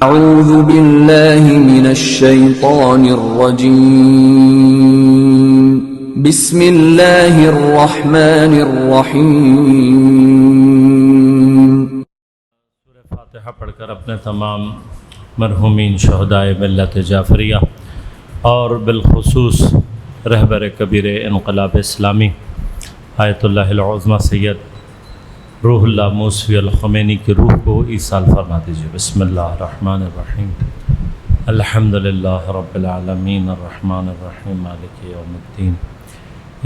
أعوذ بالله من الشيطان الرجيم بسم الله الرحمن الرحيم سورہ فاتحہ پڑھ کر اپنے تمام مرحومین شہدائے ملت جعفریہ اور بالخصوص رہبر کبیر انقلاب اسلامی آیت اللہ العظمی سید روح اللہ موسوی الخمینی کی روح کو ایصال فرما دیجیے۔ بسم اللہ الرحمن الرحیم الحمدللہ رب العالمین الرحمن الرحیم مالک یوم الدین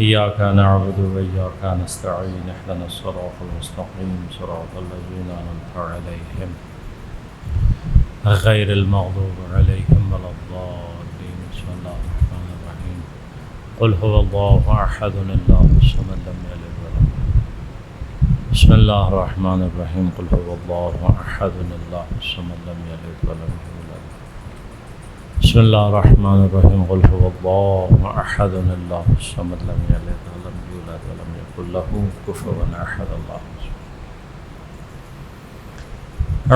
ایاک نعبد و ایاک نستعین اهدنا الصراط المستقیم صراط الذین انعمت علیہم غیر المغضوب علیہم ولا الضالین۔ بسم اللہ الرحمن الرحیم قل هو اللہ احد اللہ الصمد لم یلد ولم یولد۔ بسم اللہ الرحمن الرحیم قل هو اللہ احد اللہ الصمد لم یلد ولم یولد۔ بسم اللہ الرحمن الرحیم قل هو اللہ احد اللہ الصمد لم یلد ولم یولد ولم یکن له کفوا احد۔ اللہ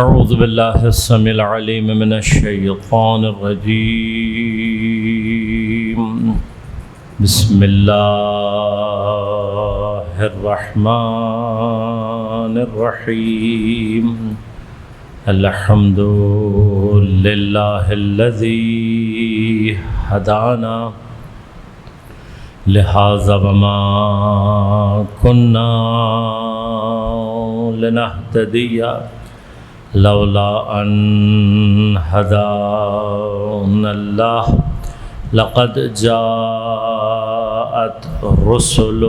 اعوذ باللہ السمیع العلیم من الشیطان الرجیم بسم اللہ الرحمن الرحیم الحمد للہ الذی ہدانا لہذا وما کننا لنہتدی لولا ان ہدانا اللہ لقد جاءت رسل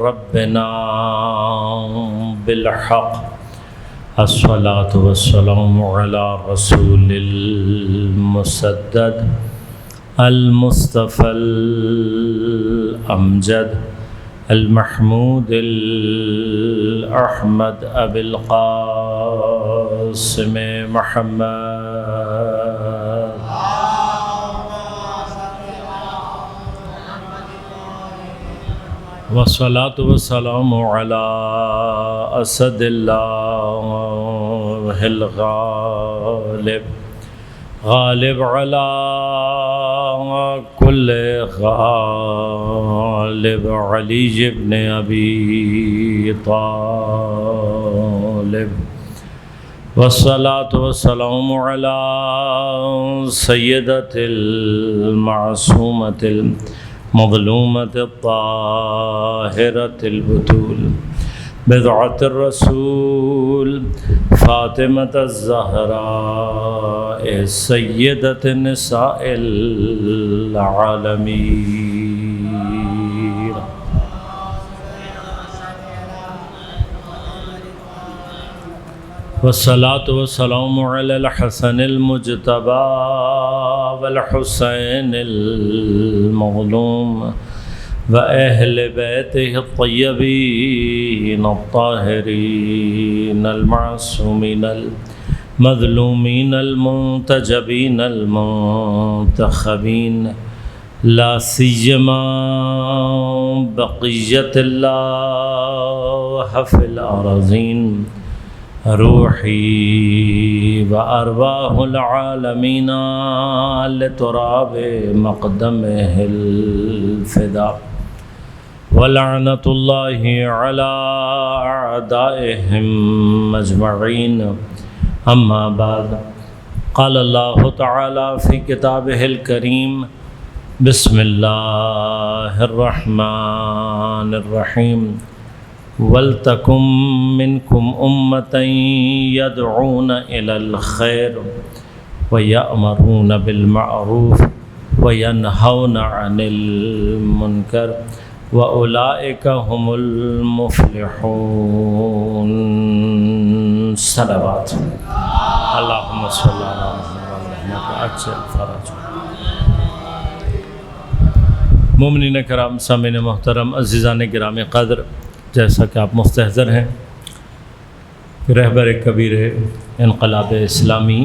ربنا بالحق الصلاة والسلام على رسول المسدد المصطفى الأمجد المحمود الأحمد أبي القاسم محمد والصلاة والسلام على أسد الله الغالب غالب على كل غالب علي بن أبي طالب والصلاة والسلام على سيدة المعصومة مظلومة الطاهرة البتول بضعة الرسول فاطمة الزهراء سيدة النساء العالمين والصلاة والسلام على الحسن المجتبى والحسين المظلوم وأهل بيته الطيبين الطاهرين المعصومين المظلومين المنتجبين المنتخبين لا سيما بقية الله في الأراضين روحي وأرواح العالمين لتراب مقدمه الفداء ولعنة الله على أعدائهم أجمعين أما بعد قال الله تعالى في كتابه الكريم بسم الله الرحمن الرحيم وَلْتَكُمْ مِنْكُمْ أُمَّةً يَدْعُونَ إِلَى الْخَيْرِ وَيَأْمُرُونَ بِالْمَعْرُوفِ وَيَنْهَوْنَ عَنِ الْمُنْكَرِ وَأُولَئِكَ هُمُ الْمُفْلِحُونَ۔ صلوات اللہم صلی اللہ علیہ وسلم۔ مومنین کرام، سامعین محترم، عزیزان گرام قدر، جیسا کہ آپ مستحضر ہیں کہ رہبر کبیر انقلاب اسلامی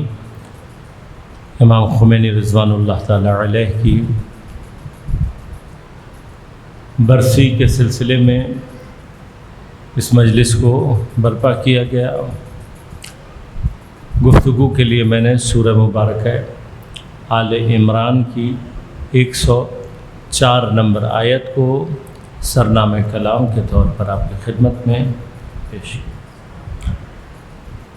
امام خمینی رضوان اللہ تعالی علیہ کی برسی کے سلسلے میں اس مجلس کو برپا کیا گیا۔ گفتگو کے لیے میں نے سورہ مبارکہ آل عمران کی 104 نمبر آیت کو سرنامہ کلام کے طور پر آپ کی خدمت میں پیش کی۔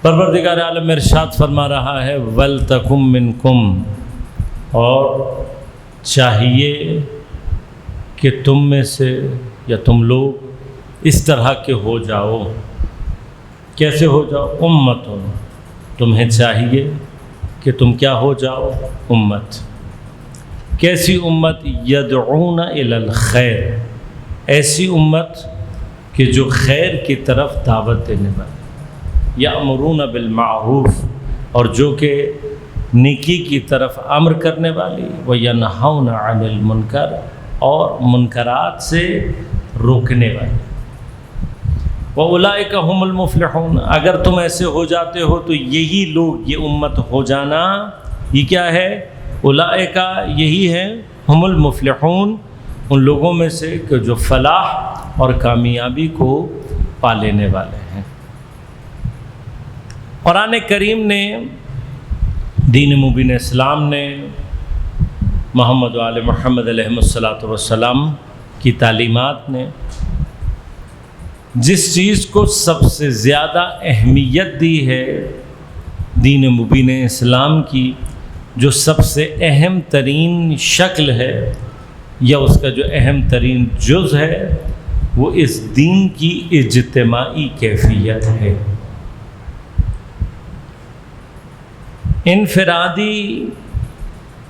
پروردگار عالم ارشاد فرما رہا ہے وَلْتَكُمْ مِنْكُمْ، اور چاہیے کہ تم میں سے یا تم لوگ اس طرح کے ہو جاؤ۔ کیسے ہو جاؤ؟ امتن، تمہیں چاہیے کہ تم کیا ہو جاؤ؟ امت۔ کیسی امت؟ یدعون الی الخیر، ایسی امت کہ جو خیر کی طرف دعوت دینے والی، یامرون بالمعروف، اور جو کہ نیکی کی طرف امر کرنے والی، وینہون عن المنکر، اور منکرات سے روکنے والی۔ وَأُولَئِكَ هُمُ الْمُفْلِحُونَ، اگر تم ایسے ہو جاتے ہو تو یہی لوگ، یہ امت ہو جانا، یہ کیا ہے؟ اولئک، یہی ہے، ہم المفلحون، ان لوگوں میں سے کہ جو فلاح اور کامیابی کو پا لینے والے ہیں۔ قرآن کریم نے، دین مبین اسلام نے، محمد و آل محمد علیہ الصلاۃ کی تعلیمات نے جس چیز کو سب سے زیادہ اہمیت دی ہے، دین مبین اسلام کی جو سب سے اہم ترین شکل ہے یا اس کا جو اہم ترین جز ہے، وہ اس دین کی اجتماعی کیفیت ہے۔ انفرادی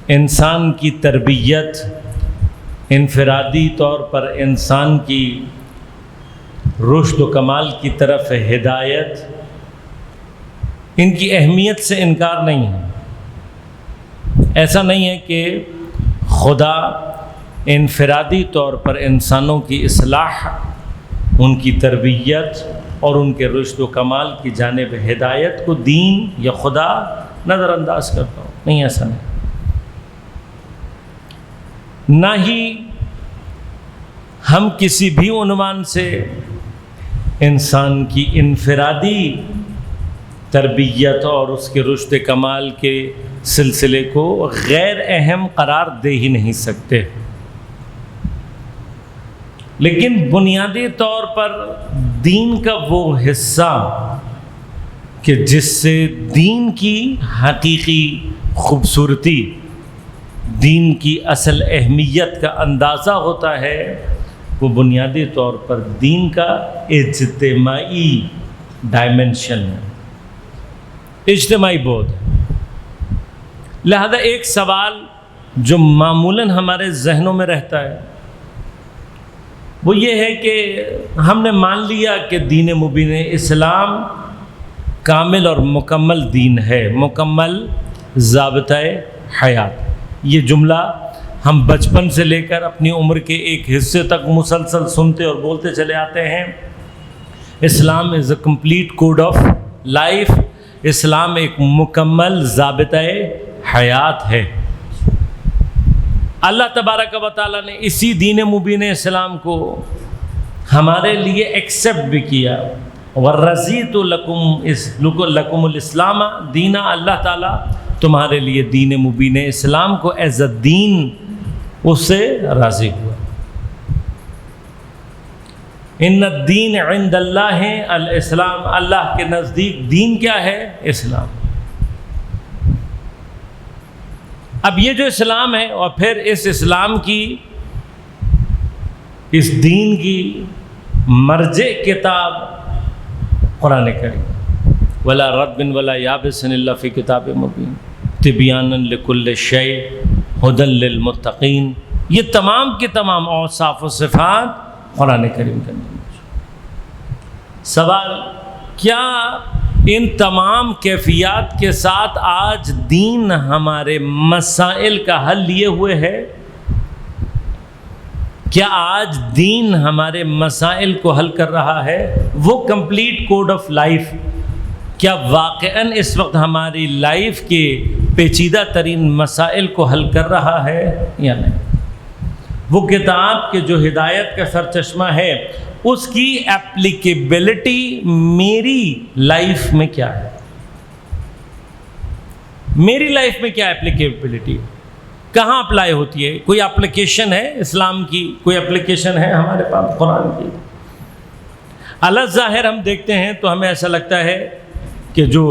انسان کی تربیت، انفرادی طور پر انسان کی رشد و کمال کی طرف ہدایت، ان کی اہمیت سے انکار نہیں ہے۔ ایسا نہیں ہے کہ خدا انفرادی طور پر انسانوں کی اصلاح، ان کی تربیت اور ان کے رشد و کمال کی جانب ہدایت کو دین یا خدا نظر انداز کرتا ہوں، نہیں، ایسا نہیں۔ نہ ہی ہم کسی بھی عنوان سے انسان کی انفرادی تربیت اور اس کے رشد کمال کے سلسلے کو غیر اہم قرار دے ہی نہیں سکتے، لیکن بنیادی طور پر دین کا وہ حصہ کہ جس سے دین کی حقیقی خوبصورتی، دین کی اصل اہمیت کا اندازہ ہوتا ہے، وہ بنیادی طور پر دین کا اجتماعی ڈائمنشن ہے، اجتماعی بود۔ لہذا ایک سوال جو معمولاً ہمارے ذہنوں میں رہتا ہے وہ یہ ہے کہ ہم نے مان لیا کہ دین مبین اسلام کامل اور مکمل دین ہے، مکمل ضابطۂ حیات۔ یہ جملہ ہم بچپن سے لے کر اپنی عمر کے ایک حصے تک مسلسل سنتے اور بولتے چلے آتے ہیں۔ Islam is a complete code of life, Islam ایک مکمل ضابطۂ حیات ہے۔ اللہ تبارک و تعالیٰ نے اسی دین مبین اسلام کو ہمارے لیے ایکسیپٹ بھی کیا، وَرَضِيتُ لَكُمُ الْإِسْلَامَ دِينًا، اللہ تعالیٰ تمہارے لیے دین مبین اسلام کو ایز اے دین اس سے راضی ہوا۔ ان الدین عند اللہ الاسلام، اللہ کے نزدیک دین کیا ہے؟ اسلام۔ اب یہ جو اسلام ہے، اور پھر اس اسلام کی، اس دین کی مرجع کتاب قرآن کریم، ولا رطب ولا یابس الا فی کتاب مبین تبیانا لکل شیء ھدی للمتقین، یہ تمام کے تمام اوصاف و صفات قرآن کریم کے اندر موجود۔ سوال، کیا ان تمام کیفیات کے ساتھ آج دین ہمارے مسائل کا حل لیے ہوئے ہے؟ کیا آج دین ہمارے مسائل کو حل کر رہا ہے؟ وہ کمپلیٹ کوڈ آف لائف کیا واقعاً اس وقت ہماری لائف کے پیچیدہ ترین مسائل کو حل کر رہا ہے یا نہیں؟ وہ کتاب کے جو ہدایت کا سرچشمہ ہے، اس کی ایپلیکیبلٹی میری لائف میں کیا ہے؟ میری لائف میں کیا اپلیکیبلٹی ہے، کہاں اپلائی ہوتی ہے؟ کوئی اپلیکیشن ہے اسلام کی؟ کوئی اپلیکیشن ہے ہمارے پاس قرآن کی؟ ظاہر ہم دیکھتے ہیں تو ہمیں ایسا لگتا ہے کہ جو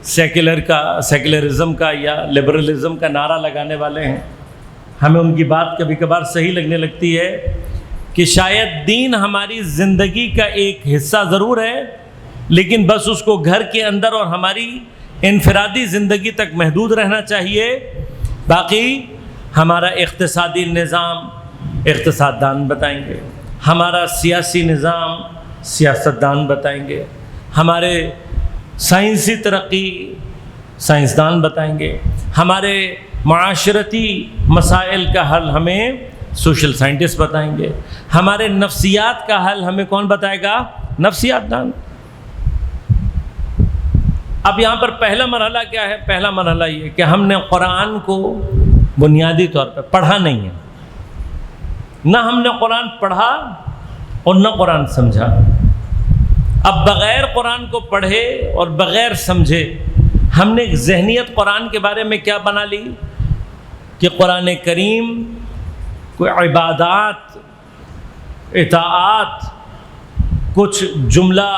سیکولرزم کا یا لبرلزم کا نعرہ لگانے والے ہیں، ہمیں ان کی بات کبھی کبھار صحیح لگنے لگتی ہے کہ شاید دین ہماری زندگی کا ایک حصہ ضرور ہے، لیکن بس اس کو گھر کے اندر اور ہماری انفرادی زندگی تک محدود رہنا چاہیے، باقی ہمارا اقتصادی نظام اقتصاد دان بتائیں گے، ہمارا سیاسی نظام سیاست دان بتائیں گے، ہمارے سائنسی ترقی سائنسدان بتائیں گے، ہمارے معاشرتی مسائل کا حل ہمیں سوشل سائنٹسٹ بتائیں گے، ہمارے نفسیات کا حل ہمیں کون بتائے گا؟ نفسیات دان۔ اب یہاں پر پہلا مرحلہ کیا ہے؟ پہلا مرحلہ یہ کہ ہم نے قرآن کو بنیادی طور پہ پڑھا نہیں ہے، نہ ہم نے قرآن پڑھا اور نہ قرآن سمجھا۔ اب بغیر قرآن کو پڑھے اور بغیر سمجھے ہم نے ایک ذہنیت قرآن کے بارے میں کیا بنا لی کہ قرآن کریم کوئی عبادات، اطاعات، کچھ جملہ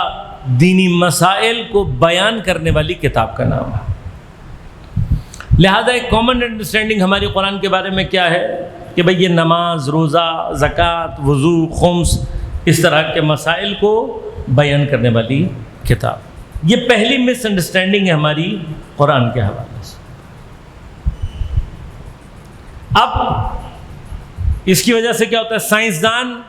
دینی مسائل کو بیان کرنے والی کتاب کا نام ہے۔ لہذا ایک کامن انڈرسٹینڈنگ ہماری قرآن کے بارے میں کیا ہے کہ بھئی یہ نماز، روزہ، زکوٰۃ، وضو، خمس، اس طرح کے مسائل کو بیان کرنے والی کتاب۔ یہ پہلی مس انڈرسٹینڈنگ ہے ہماری قرآن کے حوالے سے۔ اب اس کی وجہ سے کیا ہوتا ہے؟ سائنسدان،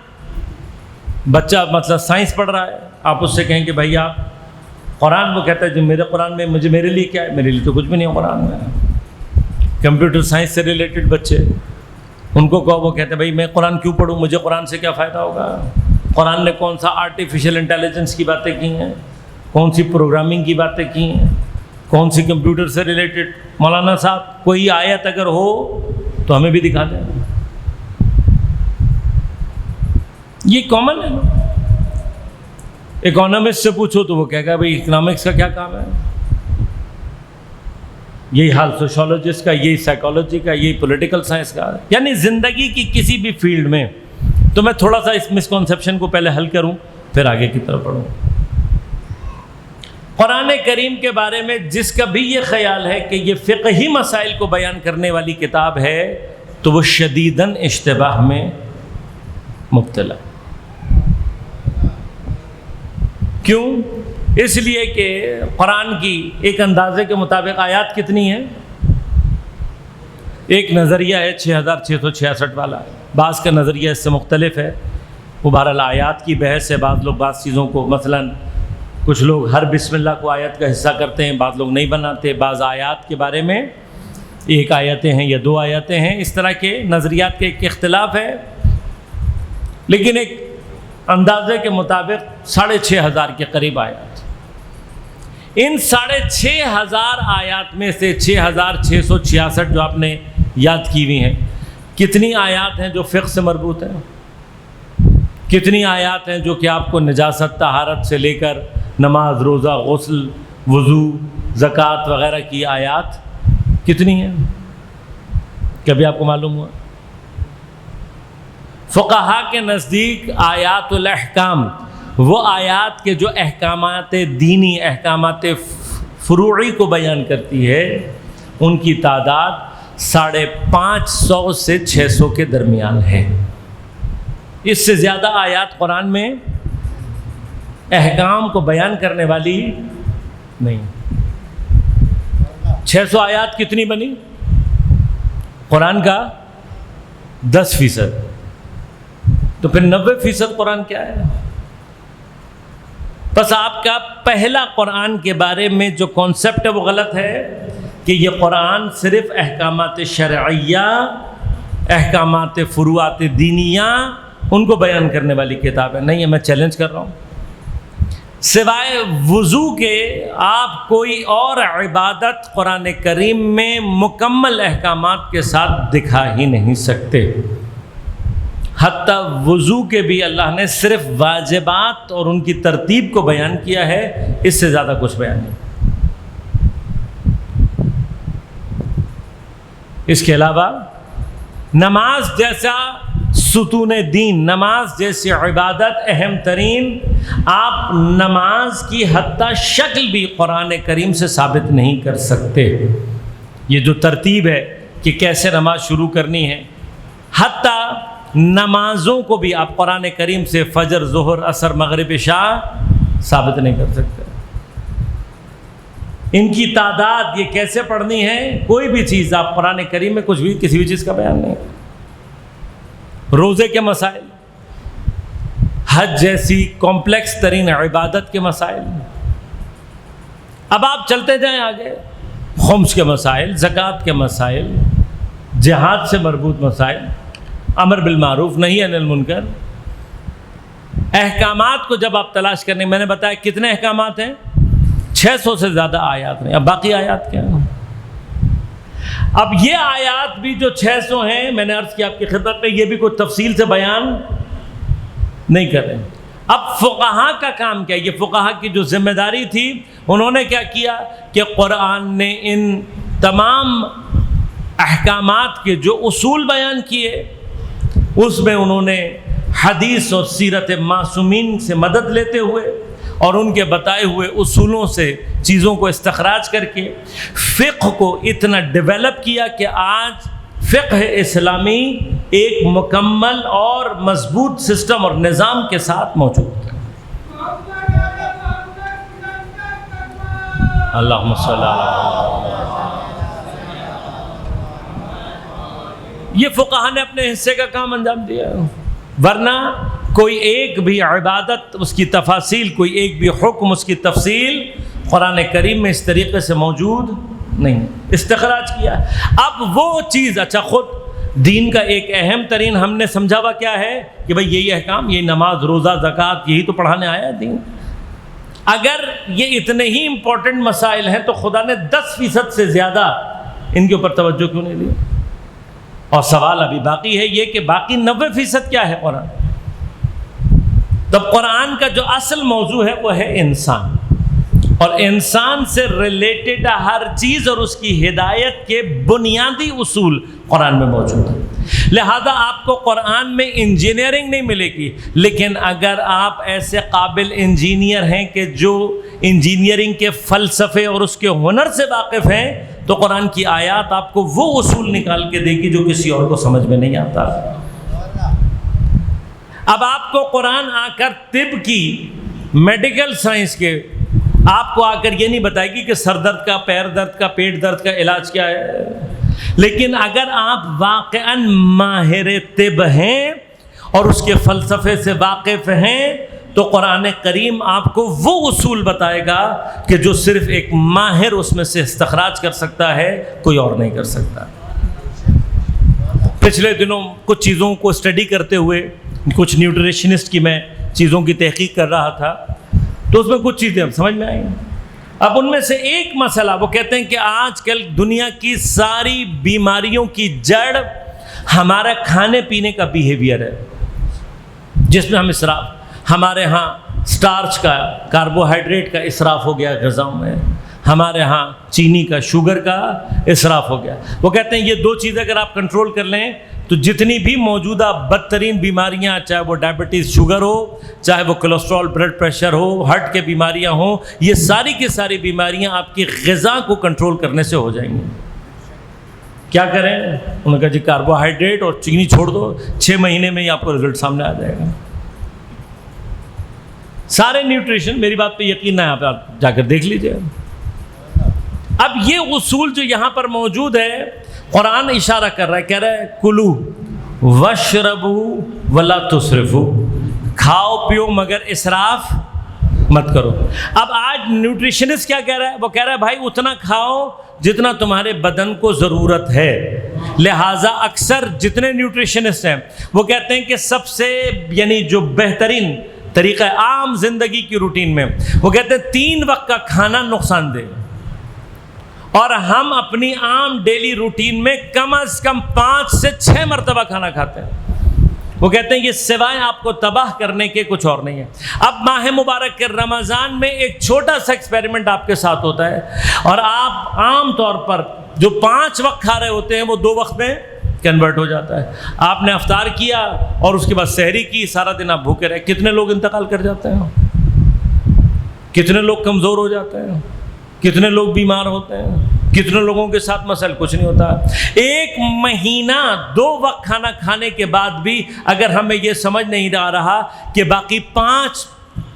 بچہ مطلب سائنس پڑھ رہا ہے، آپ اس سے کہیں کہ بھائی آپ قرآن، وہ کہتا ہے جو میرے قرآن میں میرے لیے کیا ہے؟ میرے لیے تو کچھ بھی نہیں ہے قرآن میں۔ کمپیوٹر سائنس سے ریلیٹڈ بچے، ان کو کہو، وہ کہتے ہیں بھائی میں قرآن کیوں پڑھوں؟ مجھے قرآن سے کیا فائدہ ہوگا؟ قرآن نے کون سا آرٹیفیشل انٹیلیجنس کی باتیں کی ہیں، کون سی پروگرامنگ کی باتیں کی ہیں، کون سی کمپیوٹر سے ریلیٹڈ؟ مولانا صاحب کوئی آیت اگر ہو تو ہمیں بھی دکھا دیں۔ یہ کامن ہے نا۔ اکانومسٹ سے پوچھو تو وہ کہے گا بھائی اکنامکس کا کیا کام ہے؟ یہی حال سوشولوجسٹ کا، یہی سائیکالوجی کا، یہی پولیٹیکل سائنس کا۔ یعنی زندگی کی کسی بھی فیلڈ میں، تو میں تھوڑا سا اس مسکنسیپشن کو پہلے حل کروں پھر آگے کی طرف بڑھوں۔ قرآن کریم کے بارے میں جس کا بھی یہ خیال ہے کہ یہ فقہی مسائل کو بیان کرنے والی کتاب ہے تو وہ شدیداً اشتباہ میں مبتلا۔ کیوں؟ اس لیے کہ قرآن کی ایک اندازے کے مطابق آیات کتنی ہیں؟ ایک نظریہ ہے 6666 والا، بعض کا نظریہ اس سے مختلف ہے۔ وہ بہرحال آیات کی بحث ہے، بعض لوگ بعض چیزوں کو، مثلاً کچھ لوگ ہر بسم اللہ کو آیت کا حصہ کرتے ہیں، بعض لوگ نہیں بناتے، بعض آیات کے بارے میں ایک آیتیں ہیں یا دو آیتیں ہیں، اس طرح کے نظریات کے ایک اختلاف ہے، لیکن ایک اندازے کے مطابق 6500 کے قریب آیات۔ ان 6500 آیات میں سے 6666 جو آپ نے یاد کی ہوئی ہیں، کتنی آیات ہیں جو فقہ سے مربوط ہیں؟ کتنی آیات ہیں جو کہ آپ کو نجاست، طہارت سے لے کر نماز، روزہ، غسل، وضو، زکوٰۃ وغیرہ کی آیات کتنی ہیں؟ کبھی آپ کو معلوم ہوا؟ فقہا کے نزدیک آیات الاحکام، وہ آیات کے جو احکامات دینی، احکامات فروعی کو بیان کرتی ہے، ان کی تعداد 550 سے 600 کے درمیان ہے۔ اس سے زیادہ آیات قرآن میں احکام کو بیان کرنے والی نہیں۔ 600 آیات کتنی بنی؟ قرآن کا 10%، تو پھر 90% قرآن کیا ہے؟ بس آپ کا پہلا قرآن کے بارے میں جو کانسیپٹ ہے وہ غلط ہے کہ یہ قرآن صرف احکامات شرعیہ، احکامات فروعات دینیہ، ان کو بیان کرنے والی کتاب ہے۔ نہیں ہے، میں چیلنج کر رہا ہوں، سوائے وضو کے آپ کوئی اور عبادت قرآن کریم میں مکمل احکامات کے ساتھ دکھا ہی نہیں سکتے۔ حتیٰ وضو کے بھی اللہ نے صرف واجبات اور ان کی ترتیب کو بیان کیا ہے، اس سے زیادہ کچھ بیان نہیں۔ اس کے علاوہ نماز جیسا ستون دین، نماز جیسی عبادت اہم ترین، آپ نماز کی حتیٰ شکل بھی قرآن کریم سے ثابت نہیں کر سکتے۔ یہ جو ترتیب ہے کہ کیسے نماز شروع کرنی ہے، حتیٰ نمازوں کو بھی آپ قرآن کریم سے فجر، ظہر، عصر، مغرب، عشاء ثابت نہیں کر سکتے۔ ان کی تعداد، یہ کیسے پڑھنی ہے، کوئی بھی چیز آپ قرآن کریم میں کچھ بھی کسی بھی چیز کا بیان نہیں۔ روزے کے مسائل، حج جیسی کمپلیکس ترین عبادت کے مسائل، اب آپ چلتے جائیں آگے، خمس کے مسائل، زکوٰۃ کے مسائل، جہاد سے مربوط مسائل، امر بالمعروف نہی عن المنکر، احکامات کو جب آپ تلاش کرنے، میں نے بتایا کتنے احکامات ہیں، 600 سے زیادہ آیات ہیں۔ اب باقی آیات کیا ہیں؟ اب یہ آیات بھی جو 600 ہیں، میں نے عرض کیا آپ کی خدمت میں، یہ بھی کوئی تفصیل سے بیان نہیں کر رہے ہیں۔ اب فقہا کا کام کیا ہے؟ یہ فقہا کی جو ذمہ داری تھی، انہوں نے کیا کیا کہ قرآن نے ان تمام احکامات کے جو اصول بیان کیے، اس میں انہوں نے حدیث اور سیرت معصومین سے مدد لیتے ہوئے اور ان کے بتائے ہوئے اصولوں سے چیزوں کو استخراج کر کے فقہ کو اتنا ڈیولپ کیا کہ آج فقہ اسلامی ایک مکمل اور مضبوط سسٹم اور نظام کے ساتھ موجود ہے۔ اللہم صلی اللہ علیہ وسلم۔ یہ فقہا نے اپنے حصے کا کام انجام دیا، ورنہ کوئی ایک بھی عبادت، اس کی تفاصیل، کوئی ایک بھی حکم، اس کی تفصیل قرآن کریم میں اس طریقے سے موجود نہیں، استخراج کیا۔ اب وہ چیز، اچھا خود دین کا ایک اہم ترین ہم نے سمجھا ہوا کیا ہے کہ بھئی یہی احکام، یہی نماز، روزہ، زکوٰۃ، یہی تو پڑھانے آیا ہے دین۔ اگر یہ اتنے ہی امپورٹنٹ مسائل ہیں تو خدا نے 10% سے زیادہ ان کے اوپر توجہ کیوں نہیں دی؟ اور سوال ابھی باقی ہے یہ کہ باقی 90% کیا ہے قرآن؟ تب قرآن کا جو اصل موضوع ہے وہ ہے انسان، اور انسان سے ریلیٹڈ ہر چیز اور اس کی ہدایت کے بنیادی اصول قرآن میں موجود ہیں۔ لہذا آپ کو قرآن میں انجینئرنگ نہیں ملے گی، لیکن اگر آپ ایسے قابل انجینئر ہیں کہ جو انجینئرنگ کے فلسفے اور اس کے ہنر سے واقف ہیں، تو قرآن کی آیات آپ کو وہ اصول نکال کے دے گی جو کسی اور کو سمجھ میں نہیں آتا۔ اب آپ کو قرآن آ کر طب کی، میڈیکل سائنس کے، آپ کو آ کر یہ نہیں بتائے گی کہ سر درد کا، پیر درد کا، پیٹ درد کا علاج کیا ہے، لیکن اگر آپ واقعاً ماہر طب ہیں اور اس کے فلسفے سے واقف ہیں تو قرآن کریم آپ کو وہ اصول بتائے گا کہ جو صرف ایک ماہر اس میں سے استخراج کر سکتا ہے، کوئی اور نہیں کر سکتا۔ پچھلے دنوں کچھ چیزوں کو اسٹڈی کرتے ہوئے، کچھ نیوٹریشنسٹ کی میں چیزوں کی تحقیق کر رہا تھا، تو اس میں کچھ چیزیں اب سمجھ میں آئیں۔ اب ان میں سے ایک مسئلہ، وہ کہتے ہیں کہ آج کل دنیا کی ساری بیماریوں کی جڑ ہمارا کھانے پینے کا بیہیویئر ہے، جس میں ہم اسراف، ہمارے ہاں سٹارچ کا، کاربوہائیڈریٹ کا اسراف ہو گیا غذاؤں میں، ہمارے ہاں چینی کا، شوگر کا اسراف ہو گیا۔ وہ کہتے ہیں یہ دو چیزیں اگر آپ کنٹرول کر لیں تو جتنی بھی موجودہ بدترین بیماریاں، چاہے وہ ڈائبٹیز، شوگر ہو، چاہے وہ کولیسٹرول، بلڈ پریشر ہو، ہارٹ کے بیماریاں ہوں، یہ ساری کی ساری بیماریاں آپ کی غذا کو کنٹرول کرنے سے ہو جائیں گی۔ کیا کریں؟ انہوں نے کہا جی کاربوہائیڈریٹ اور چینی چھوڑ دو، 6 مہینے میں ہی آپ کو رزلٹ سامنے آ جائے گا۔ سارے نیوٹریشن، میری بات پہ یقین ہے، آپ جا کر دیکھ لیجئے۔ اب یہ اصول جو یہاں پر موجود ہے، قرآن اشارہ کر رہا ہے، کہہ رہا ہے کلو واشربو ولا تسرفو، کھاؤ پیو مگر اسراف مت کرو۔ اب آج نیوٹریشنسٹ کیا کہہ رہا ہے؟ وہ کہہ رہا ہے بھائی اتنا کھاؤ جتنا تمہارے بدن کو ضرورت ہے۔ لہٰذا اکثر جتنے نیوٹریشنسٹ ہیں وہ کہتے ہیں کہ سب سے یعنی جو بہترین طریقہ عام زندگی کی روٹین میں، وہ کہتے ہیں 3 وقت کا کھانا نقصان دہ، اور ہم اپنی عام ڈیلی روٹین میں کم از کم 5 سے 6 مرتبہ کھانا کھاتے ہیں۔ وہ کہتے ہیں یہ سوائے آپ کو تباہ کرنے کے کچھ اور نہیں ہے۔ اب ماہ مبارک کے رمضان میں ایک چھوٹا سا ایکسپیریمنٹ آپ کے ساتھ ہوتا ہے، اور آپ عام طور پر جو 5 وقت کھا رہے ہوتے ہیں وہ 2 وقت میں کنورٹ ہو جاتا ہے۔ آپ نے افطار کیا اور اس کے بعد سحری کی، سارا دن آپ بھوکے رہے۔ کتنے لوگ انتقال کر جاتے ہیں، کتنے لوگ کمزور ہو جاتے ہیں، کتنے لوگ بیمار ہوتے ہیں، کتنے لوگوں کے ساتھ مسئلہ کچھ نہیں ہوتا۔ 1 مہینہ 2 وقت کھانا کھانے کے بعد بھی اگر ہمیں یہ سمجھ نہیں آ رہا کہ باقی 5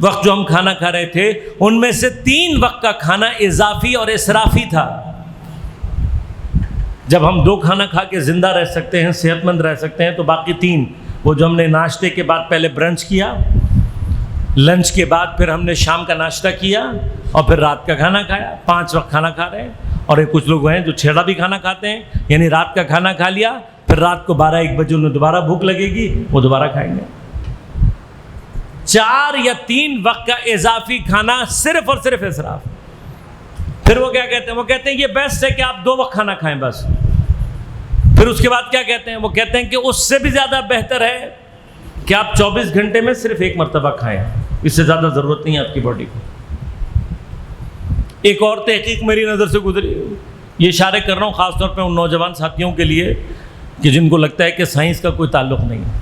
وقت جو ہم کھانا کھا رہے تھے ان میں سے 3 وقت کا کھانا اضافی اور اسرافی تھا۔ جب ہم 2 کھانا کھا کے زندہ رہ سکتے ہیں، صحت مند رہ سکتے ہیں، تو باقی 3 وہ جو ہم نے ناشتے کے بعد پہلے برنچ کیا، لنچ کے بعد پھر ہم نے شام کا ناشتہ کیا اور پھر رات کا کھانا کھایا، 5 وقت کھانا کھا رہے ہیں۔ اور ایک کچھ لوگ ہیں جو 6 بھی کھانا کھاتے ہیں، یعنی رات کا کھانا کھا لیا، پھر رات کو 12-1 بجے انہیں دوبارہ بھوک لگے گی، وہ دوبارہ کھائیں گے۔ 4 یا 3 وقت کا اضافی کھانا صرف اور صرف اسراف۔ پھر وہ کیا کہتے ہیں؟ وہ کہتے ہیں یہ بیسٹ ہے کہ آپ 2 وقت کھانا کھائیں بس۔ پھر اس کے بعد کیا کہتے ہیں؟ وہ کہتے ہیں کہ اس سے بھی زیادہ بہتر ہے کہ آپ 24 گھنٹے میں صرف 1 مرتبہ کھائیں، اس سے زیادہ ضرورت نہیں ہے آپ کی باڈی کو۔ ایک اور تحقیق میری نظر سے گزری، یہ اشارے کر رہا ہوں خاص طور پہ ان نوجوان ساتھیوں کے لیے کہ جن کو لگتا ہے کہ سائنس کا کوئی تعلق نہیں ہے۔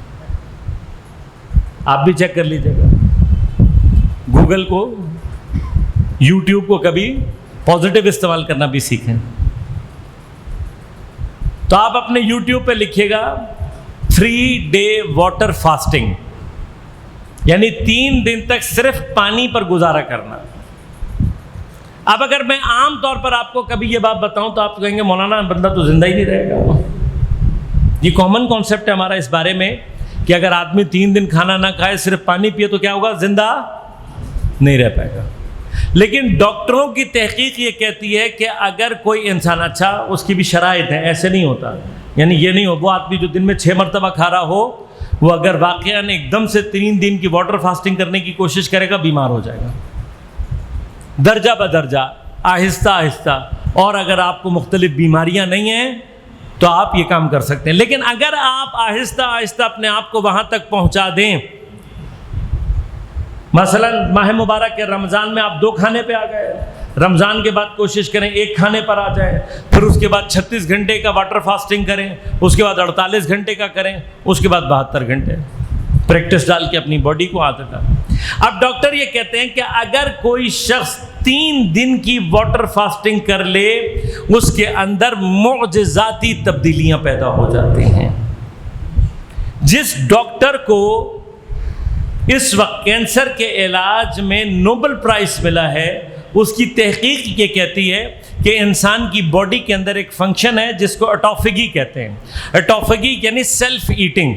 آپ بھی چیک کر لیجیے گا، گوگل کو، یوٹیوب کو کبھی پازیٹیو استعمال کرنا بھی سیکھیں۔ تو آپ اپنے یوٹیوب پہ لکھیے گا 3 ڈے واٹر فاسٹنگ، یعنی 3 دن تک صرف پانی پر گزارا کرنا۔ اب اگر میں عام طور پر آپ کو کبھی یہ بات بتاؤں تو آپ کہیں گے مولانا بندہ تو زندہ ہی نہیں رہے گا۔ یہ کامن کانسیپٹ ہے ہمارا اس بارے میں کہ اگر آدمی 3 دن کھانا نہ کھائے صرف پانی پیے تو کیا ہوگا؟ زندہ نہیں رہ پائے گا۔ لیکن ڈاکٹروں کی تحقیق یہ کہتی ہے کہ اگر کوئی انسان، اچھا اس کی بھی شرائط ہیں، ایسے نہیں ہوتا، یعنی یہ نہیں ہو وہ آدمی جو دن میں 6 مرتبہ کھا رہا ہو وہ اگر واقعاً ایک دم سے 3 دن کی واٹر فاسٹنگ کرنے کی کوشش کرے گا بیمار ہو جائے گا، درجہ بدرجہ، آہستہ آہستہ۔ اور اگر آپ کو مختلف بیماریاں نہیں ہیں تو آپ یہ کام کر سکتے ہیں۔ لیکن اگر آپ آہستہ آہستہ اپنے آپ کو وہاں تک پہنچا دیں، مثلا ماہ مبارک کے رمضان میں آپ 2 کھانے پہ آ گئے، رمضان کے بعد کوشش کریں 1 کھانے پر آ جائیں، پھر اس کے بعد 36 گھنٹے کا واٹر فاسٹنگ کریں، اس کے بعد 48 گھنٹے کا کریں، اس کے بعد 72 گھنٹے، پریکٹس ڈال کے اپنی باڈی کو عادت ڈالیں۔ اب ڈاکٹر یہ کہتے ہیں کہ اگر کوئی شخص 3 دن کی واٹر فاسٹنگ کر لے اس کے اندر معجزاتی تبدیلیاں پیدا ہو جاتی ہیں۔ جس ڈاکٹر کو اس وقت کینسر کے علاج میں نوبل پرائز ملا ہے، اس کی تحقیق یہ کہتی ہے کہ انسان کی باڈی کے اندر ایک فنکشن ہے جس کو اٹوفیگی کہتے ہیں۔ اٹوفیگی یعنی سیلف ایٹنگ۔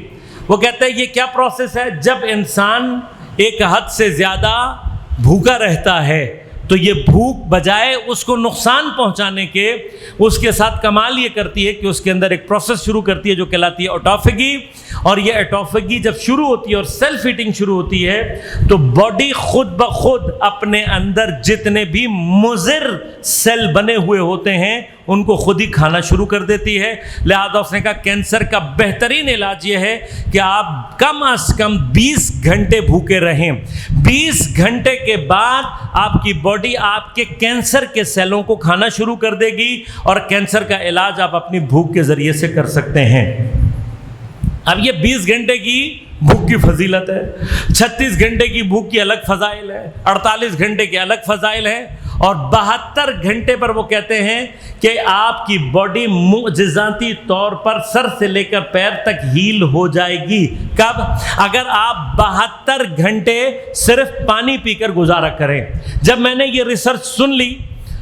وہ کہتے ہیں یہ کیا پروسیس ہے؟ جب انسان ایک حد سے زیادہ بھوکا رہتا ہے تو یہ بھوک بجائے اس کو نقصان پہنچانے کے اس کے ساتھ کمال یہ کرتی ہے کہ اس کے اندر ایک پروسیس شروع کرتی ہے جو کہلاتی ہے اٹوفیگی۔ اور یہ اٹوفیگی جب شروع ہوتی ہے اور سیلف ایٹنگ شروع ہوتی ہے تو باڈی خود بخود اپنے اندر جتنے بھی مضر سیل بنے ہوئے ہوتے ہیں ان کو خود ہی کھانا شروع کر دیتی ہے۔ لہذا اس نے کہا کینسر کا بہترین علاج یہ ہے کہ آپ کم از کم 20 گھنٹے بھوکے رہیں۔ 20 گھنٹے کے بعد آپ کی باڈی آپ کے کینسر کے سیلوں کو کھانا شروع کر دے گی اور کینسر کا علاج آپ اپنی بھوک کے ذریعے سے کر سکتے ہیں۔ اب یہ 20 گھنٹے کی بھوک کی فضیلت ہے، 36 گھنٹے کی بھوک کی الگ فضائل ہے، 48 گھنٹے کے الگ فضائل ہیں، اور 72 گھنٹے پر وہ کہتے ہیں کہ آپ کی باڈی معجزاتی طور پر سر سے لے کر پیر تک ہیل ہو جائے گی۔ کب؟ اگر آپ 72 گھنٹے صرف پانی پی کر گزارا کریں۔ جب میں نے یہ ریسرچ سن لی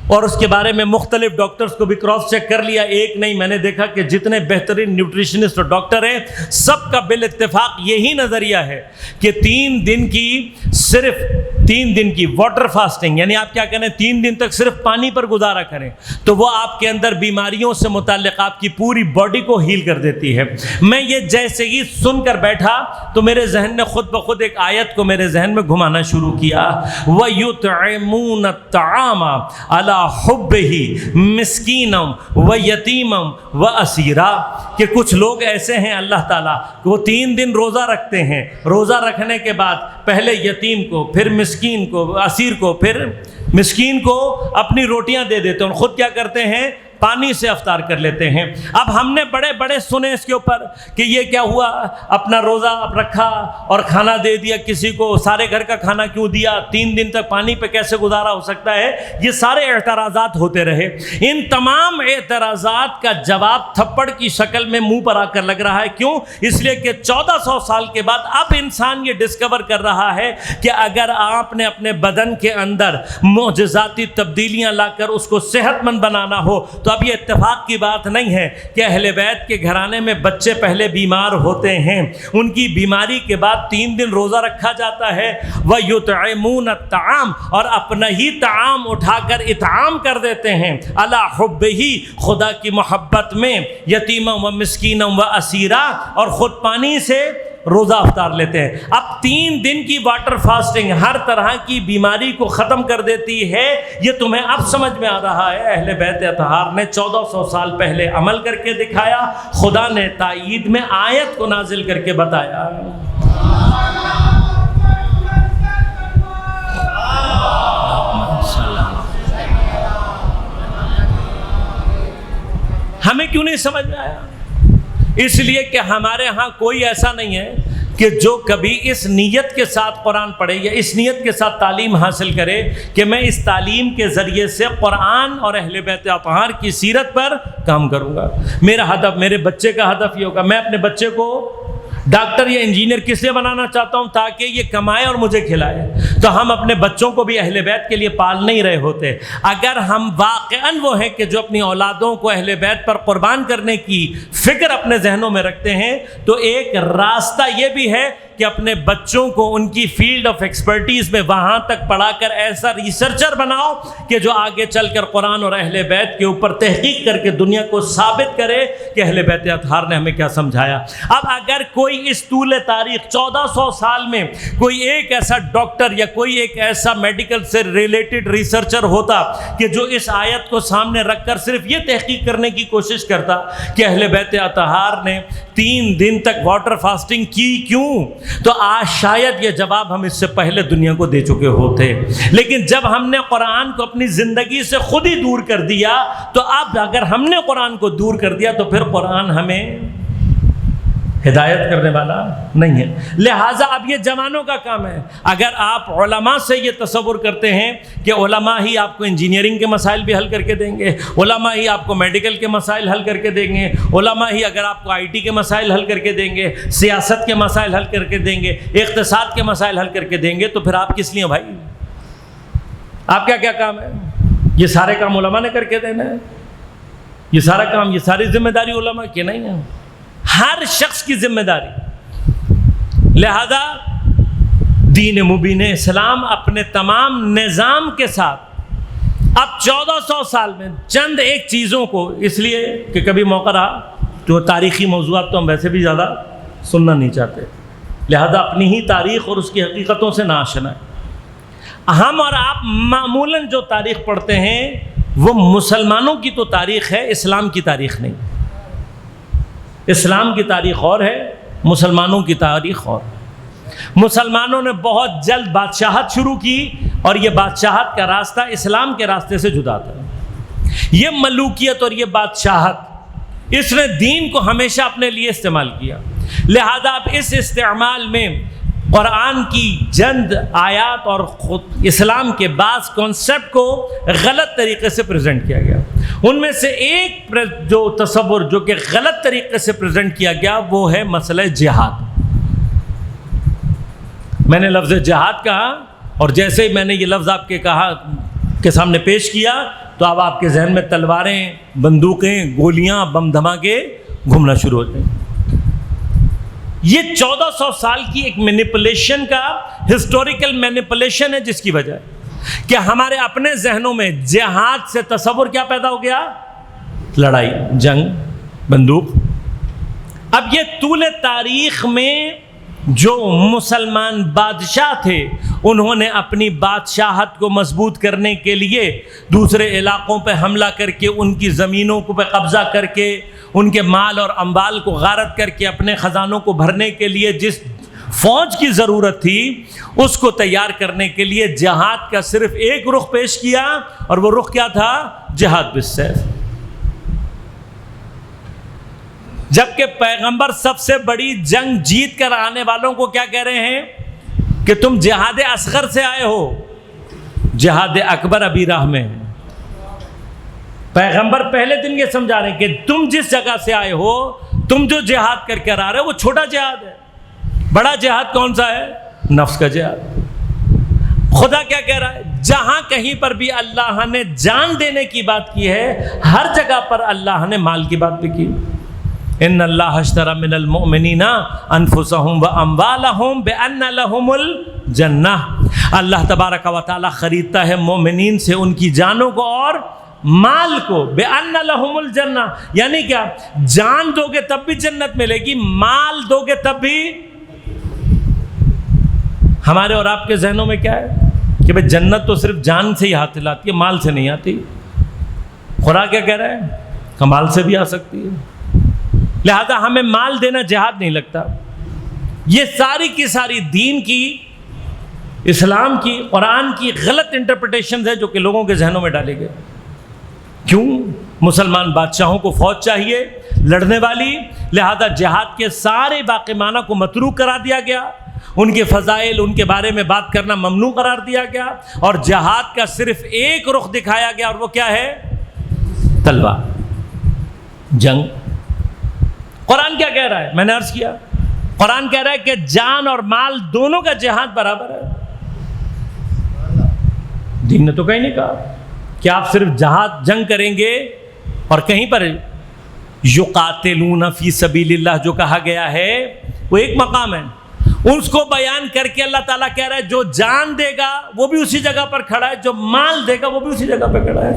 اور اس کے بارے میں مختلف ڈاکٹرز کو بھی کراس چیک کر لیا، ایک نہیں، میں نے دیکھا کہ جتنے بہترین نیوٹریشنسٹ اور ڈاکٹر ہیں سب کا بالاتفاق یہی نظریہ ہے کہ 3 دن کی صرف 3 دن کی واٹر فاسٹنگ، یعنی آپ کیا کریں 3 دن تک صرف پانی پر گزارا کریں، تو وہ آپ کے اندر بیماریوں سے متعلق آپ کی پوری باڈی کو ہیل کر دیتی ہے۔ میں یہ جیسے ہی سن کر بیٹھا تو میرے ذہن نے خود بخود ایک آیت کو میرے ذہن میں گھمانا شروع کیا، وَيُطْعِمُونَ الطَّعَامَ عَلَى حُبِّهِ مِسْكِينًا وَيَتِيمًا وَأَسِيرًا، کہ کچھ لوگ ایسے ہیں اللہ تعالیٰ کہ وہ 3 دن روزہ رکھتے ہیں، روزہ رکھنے کے بعد پہلے یتیم کو، پھر مسکین کو، اسیر کو، پھر مسکین کو اپنی روٹیاں دے دیتے ہیں، اور خود کیا کرتے ہیں پانی سے افطار کر لیتے ہیں۔ اب ہم نے بڑے بڑے سنے اس کے اوپر کہ یہ کیا ہوا، اپنا روزہ رکھا اور کھانا دے دیا کسی کو، سارے گھر کا کھانا کیوں دیا، 3 دن تک پانی پہ کیسے گزارا ہو سکتا ہے، یہ سارے اعتراضات ہوتے رہے۔ ان تمام اعتراضات کا جواب تھپڑ کی شکل میں منہ پر آ کر لگ رہا ہے۔ کیوں؟ اس لیے کہ 1400 سال کے بعد اب انسان یہ ڈسکور کر رہا ہے کہ اگر آپ نے اپنے بدن کے اندر معجزاتی تبدیلیاں لا کر اس کو صحت مند بنانا ہو تو اب یہ اتفاق کی بات نہیں ہے کہ اہل بیت کے گھرانے میں بچے پہلے بیمار ہوتے ہیں، ان کی بیماری کے بعد 3 دن روزہ رکھا جاتا ہے، وَيُطْعِمُونَ الطَّعَامَ، اور اپنا ہی طعام اٹھا کر اطعام کر دیتے ہیں، عَلَى حُبِّهِ، خدا کی محبت میں، یتیما و مسکینا و اسیرا، اور خود پانی سے روزہ افطار لیتے ہیں۔ اب 3 دن کی واٹر فاسٹنگ ہر طرح کی بیماری کو ختم کر دیتی ہے، یہ تمہیں اب سمجھ میں آ رہا ہے۔ اہل بیت اطہار نے 1400 سال پہلے عمل کر کے دکھایا، خدا نے تائید میں آیت کو نازل کر کے بتایا۔ ہمیں کیوں نہیں سمجھ میں آیا؟ اس لیے کہ ہمارے ہاں کوئی ایسا نہیں ہے کہ جو کبھی اس نیت کے ساتھ قرآن پڑھے یا اس نیت کے ساتھ تعلیم حاصل کرے کہ میں اس تعلیم کے ذریعے سے قرآن اور اہل بیت اطہار کی سیرت پر کام کروں گا۔ میرا ہدف، میرے بچے کا ہدف یہ ہوگا، میں اپنے بچے کو ڈاکٹر یا انجینئر کس لیے بنانا چاہتا ہوں؟ تاکہ یہ کمائے اور مجھے کھلائے۔ تو ہم اپنے بچوں کو بھی اہل بیت کے لیے پال نہیں رہے ہوتے۔ اگر ہم واقعاً وہ ہیں کہ جو اپنی اولادوں کو اہل بیت پر قربان کرنے کی فکر اپنے ذہنوں میں رکھتے ہیں، تو ایک راستہ یہ بھی ہے کہ اپنے بچوں کو ان کی فیلڈ آف ایکسپرٹیز میں وہاں تک پڑھا کر ایسا ریسرچر بناؤ کہ جو آگے چل کر قرآن اور اہل بیت کے اوپر تحقیق کر کے دنیا کو ثابت کرے کہ اہل بیت اطہار نے ہمیں کیا سمجھایا۔ اب اگر کوئی اس طول تاریخ 1400 سال میں کوئی ایک ایسا ڈاکٹر یا کوئی ایک ایسا میڈیکل سے ریلیٹڈ ریسرچر ہوتا کہ جو اس آیت کو سامنے رکھ کر صرف یہ تحقیق کرنے کی کوشش کرتا کہ اہل بیت اطہار نے 3 دن تک واٹر فاسٹنگ کی کیوں، تو آج شاید یہ جواب ہم اس سے پہلے دنیا کو دے چکے ہوتے۔ لیکن جب ہم نے قرآن کو اپنی زندگی سے خود ہی دور کر دیا، تو اب اگر ہم نے قرآن کو دور کر دیا تو پھر قرآن ہمیں ہدایت کرنے والا نہیں ہے۔ لہٰذا اب یہ جوانوں کا کام ہے۔ اگر آپ علماء سے یہ تصور کرتے ہیں کہ علماء ہی آپ کو انجینئرنگ کے مسائل بھی حل کر کے دیں گے، علماء ہی آپ کو میڈیکل کے مسائل حل کر کے دیں گے، علماء ہی اگر آپ کو آئی ٹی کے مسائل حل کر کے دیں گے، سیاست کے مسائل حل کر کے دیں گے، اقتصاد کے مسائل حل کر کے دیں گے، تو پھر آپ کس لیے بھائی؟ آپ کا کیا کام ہے؟ یہ سارے کام علماء نے کر کے دینا ہے؟ یہ سارا کام، یہ ساری ذمہ داری علماء کی نہیں ہے، ہر شخص کی ذمہ داری۔ لہذا دین مبین اسلام اپنے تمام نظام کے ساتھ اب 1400 سال میں چند ایک چیزوں کو، اس لیے کہ کبھی موقع رہا تو تاریخی موضوعات تو ہم ویسے بھی زیادہ سننا نہیں چاہتے، لہذا اپنی ہی تاریخ اور اس کی حقیقتوں سے نہ آشنا ہے۔ ہم اور آپ معمولاً جو تاریخ پڑھتے ہیں وہ مسلمانوں کی تو تاریخ ہے، اسلام کی تاریخ نہیں۔ اسلام کی تاریخ اور ہے، مسلمانوں کی تاریخ اور۔ مسلمانوں نے بہت جلد بادشاہت شروع کی، اور یہ بادشاہت کا راستہ اسلام کے راستے سے جدا تھا۔ یہ ملوکیت اور یہ بادشاہت، اس نے دین کو ہمیشہ اپنے لیے استعمال کیا، لہذا اب اس استعمال میں قرآن کی چند آیات اور خود اسلام کے بعض کانسیپٹ کو غلط طریقے سے پریزنٹ کیا گیا۔ ان میں سے ایک جو تصور جو کہ غلط طریقے سے پریزنٹ کیا گیا وہ ہے مسئلہ جہاد۔ میں نے لفظ جہاد کہا، اور جیسے ہی میں نے یہ لفظ آپ کے سامنے پیش کیا تو اب آپ کے ذہن میں تلواریں، بندوقیں، گولیاں، بم دھماکے گھومنا شروع ہو گئے۔ یہ 1400 سال کی ایک مینیپولیشن کا ہسٹوریکل مینیپولیشن ہے، جس کی وجہ کہ ہمارے اپنے ذہنوں میں جہاد سے تصور کیا پیدا ہو گیا؟ لڑائی، جنگ، بندوق۔ اب یہ طول تاریخ میں جو مسلمان بادشاہ تھے، انہوں نے اپنی بادشاہت کو مضبوط کرنے کے لیے دوسرے علاقوں پہ حملہ کر کے، ان کی زمینوں کو پہ قبضہ کر کے، ان کے مال اور اموال کو غارت کر کے، اپنے خزانوں کو بھرنے کے لیے جس فوج کی ضرورت تھی اس کو تیار کرنے کے لیے جہاد کا صرف ایک رخ پیش کیا، اور وہ رخ کیا تھا؟ جہاد بالسیف۔ جبکہ پیغمبر سب سے بڑی جنگ جیت کر آنے والوں کو کیا کہہ رہے ہیں کہ تم جہاد اصغر سے آئے ہو، جہاد اکبر ابھی راہ میں ہے۔ پیغمبر پہلے دن یہ سمجھا رہے ہیں کہ تم جس جگہ سے آئے ہو، تم جو جہاد کر کے آ رہے ہو وہ چھوٹا جہاد ہے، بڑا جہاد کون سا ہے؟ نفس کا جہاد۔ خدا کیا کہہ رہا ہے؟ جہاں کہیں پر بھی اللہ نے جان دینے کی بات کی ہے، ہر جگہ پر اللہ نے مال کی بات بھی کی۔ ان اللہ اشتری من المؤمنین انفسهم واموالهم بان لهم الجنہ، اللہ تبارک و تعالی خریدتا ہے مومنین سے ان کی جانوں کو اور مال کو، بان لهم الجنہ، یعنی کیا؟ جان دو گے تب بھی جنت ملے گی، مال دو گے تب بھی۔ ہمارے اور آپ کے ذہنوں میں کیا ہے کہ بھئی جنت تو صرف جان سے ہی حاصل آتی ہے، مال سے نہیں آتی۔ خدا کیا کہہ رہا ہے؟ کمال سے بھی آ سکتی ہے، لہذا ہمیں مال دینا جہاد نہیں لگتا۔ یہ ساری کی ساری دین کی، اسلام کی، قرآن کی غلط انٹرپریٹیشنز ہیں جو کہ لوگوں کے ذہنوں میں ڈالے گئے۔ کیوں؟ مسلمان بادشاہوں کو فوج چاہیے لڑنے والی، لہذا جہاد کے سارے باقی معنی کو متروک قرار دیا گیا، ان کے فضائل، ان کے بارے میں بات کرنا ممنوع قرار دیا گیا، اور جہاد کا صرف ایک رخ دکھایا گیا، اور وہ کیا ہے؟ تلوار، جنگ۔ قرآن کیا کہہ رہا ہے؟ میں نے عرض کیا، قرآن کہہ رہا ہے کہ جان اور مال دونوں کا جہاد برابر ہے۔ دین نے تو کہیں نہیں کہا کہ آپ صرف جہاد جنگ کریں گے، اور کہیں پر یقاتلون فی سبیل اللہ جو کہا گیا ہے وہ ایک مقام ہے، اس کو بیان کر کے اللہ تعالیٰ کہہ رہا ہے جو جان دے گا وہ بھی اسی جگہ پر کھڑا ہے، جو مال دے گا وہ بھی اسی جگہ پہ کھڑا ہے،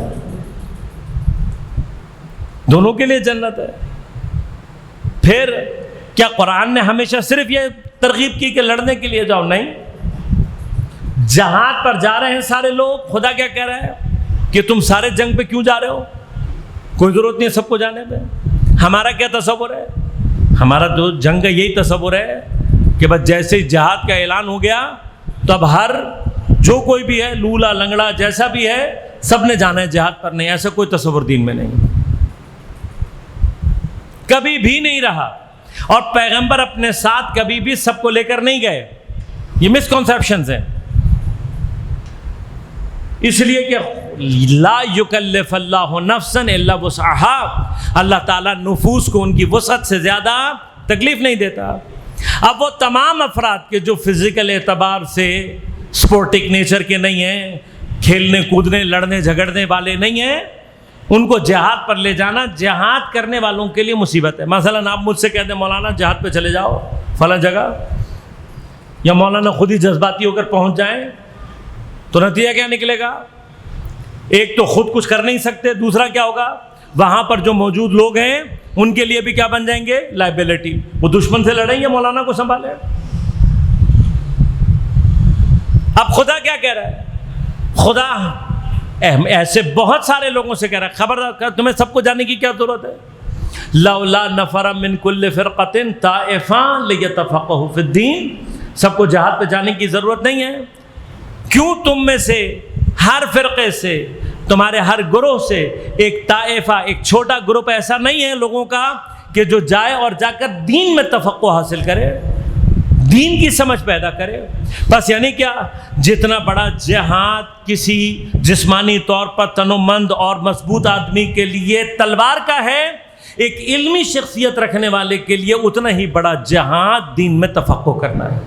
دونوں کے لیے جنت ہے۔ پھر کیا قرآن نے ہمیشہ صرف یہ ترغیب کی کہ لڑنے کے لیے جاؤ؟ نہیں، جہاد پر جا رہے ہیں سارے لوگ، خدا کیا کہہ رہا ہے کہ تم سارے جنگ پہ کیوں جا رہے ہو؟ کوئی ضرورت نہیں ہے سب کو جانے پہ۔ ہمارا کیا تصور ہے؟ ہمارا تو جنگ کا یہی تصور ہے کہ بس جیسے جہاد کا اعلان ہو گیا تو اب ہر جو کوئی بھی ہے، لولا لنگڑا جیسا بھی ہے، سب نے جانا ہے جہاد پر۔ نہیں، ایسا کوئی تصور دین میں نہیں، کبھی بھی نہیں رہا، اور پیغمبر اپنے ساتھ کبھی بھی سب کو لے کر نہیں گئے۔ یہ مسکنسیپشنز ہیں، اس لیے کہ لا یکلف اللہ نفسا الا وسعها، اللہ تعالیٰ نفوس کو ان کی وسعت سے زیادہ تکلیف نہیں دیتا۔ اب وہ تمام افراد کے جو فزیکل اعتبار سے سپورٹک نیچر کے نہیں ہیں، کھیلنے کودنے لڑنے جھگڑنے والے نہیں ہیں، ان کو جہاد پر لے جانا جہاد کرنے والوں کے لیے مصیبت ہے۔ مثلا آپ مجھ سے کہتے ہیں مولانا جہاد پہ چلے جاؤ فلاں جگہ، یا مولانا خود ہی جذباتی ہو کر پہنچ جائیں، تو نتیجہ کیا نکلے گا؟ ایک تو خود کچھ کر نہیں سکتے، دوسرا کیا ہوگا؟ وہاں پر جو موجود لوگ ہیں ان کے لیے بھی کیا بن جائیں گے؟ لائبلٹی۔ وہ دشمن سے لڑیں یا مولانا کو سنبھالیں؟ اب خدا کیا کہہ رہا ہے؟ خدا ایسے بہت سارے لوگوں سے کہہ رہا ہے خبردار، تمہیں سب کو جاننے کی کیا ضرورت ہے؟ لولا نفر من کل فرقۃ طائفہ لیتفقہوا فی الدین، سب کو جہاد پہ جانے کی ضرورت نہیں ہے۔ کیوں تم میں سے ہر فرقے سے، تمہارے ہر گروہ سے ایک طائفہ، ایک چھوٹا گروپ ایسا نہیں ہے لوگوں کا کہ جو جائے اور جا کر دین میں تفقہ حاصل کرے، دین کی سمجھ پیدا کرے؟ بس یعنی کیا؟ جتنا بڑا جہاد کسی جسمانی طور پر تنومند اور مضبوط آدمی کے لیے تلوار کا ہے، ایک علمی شخصیت رکھنے والے کے لیے اتنا ہی بڑا جہاد دین میں تفقہ کرنا ہے۔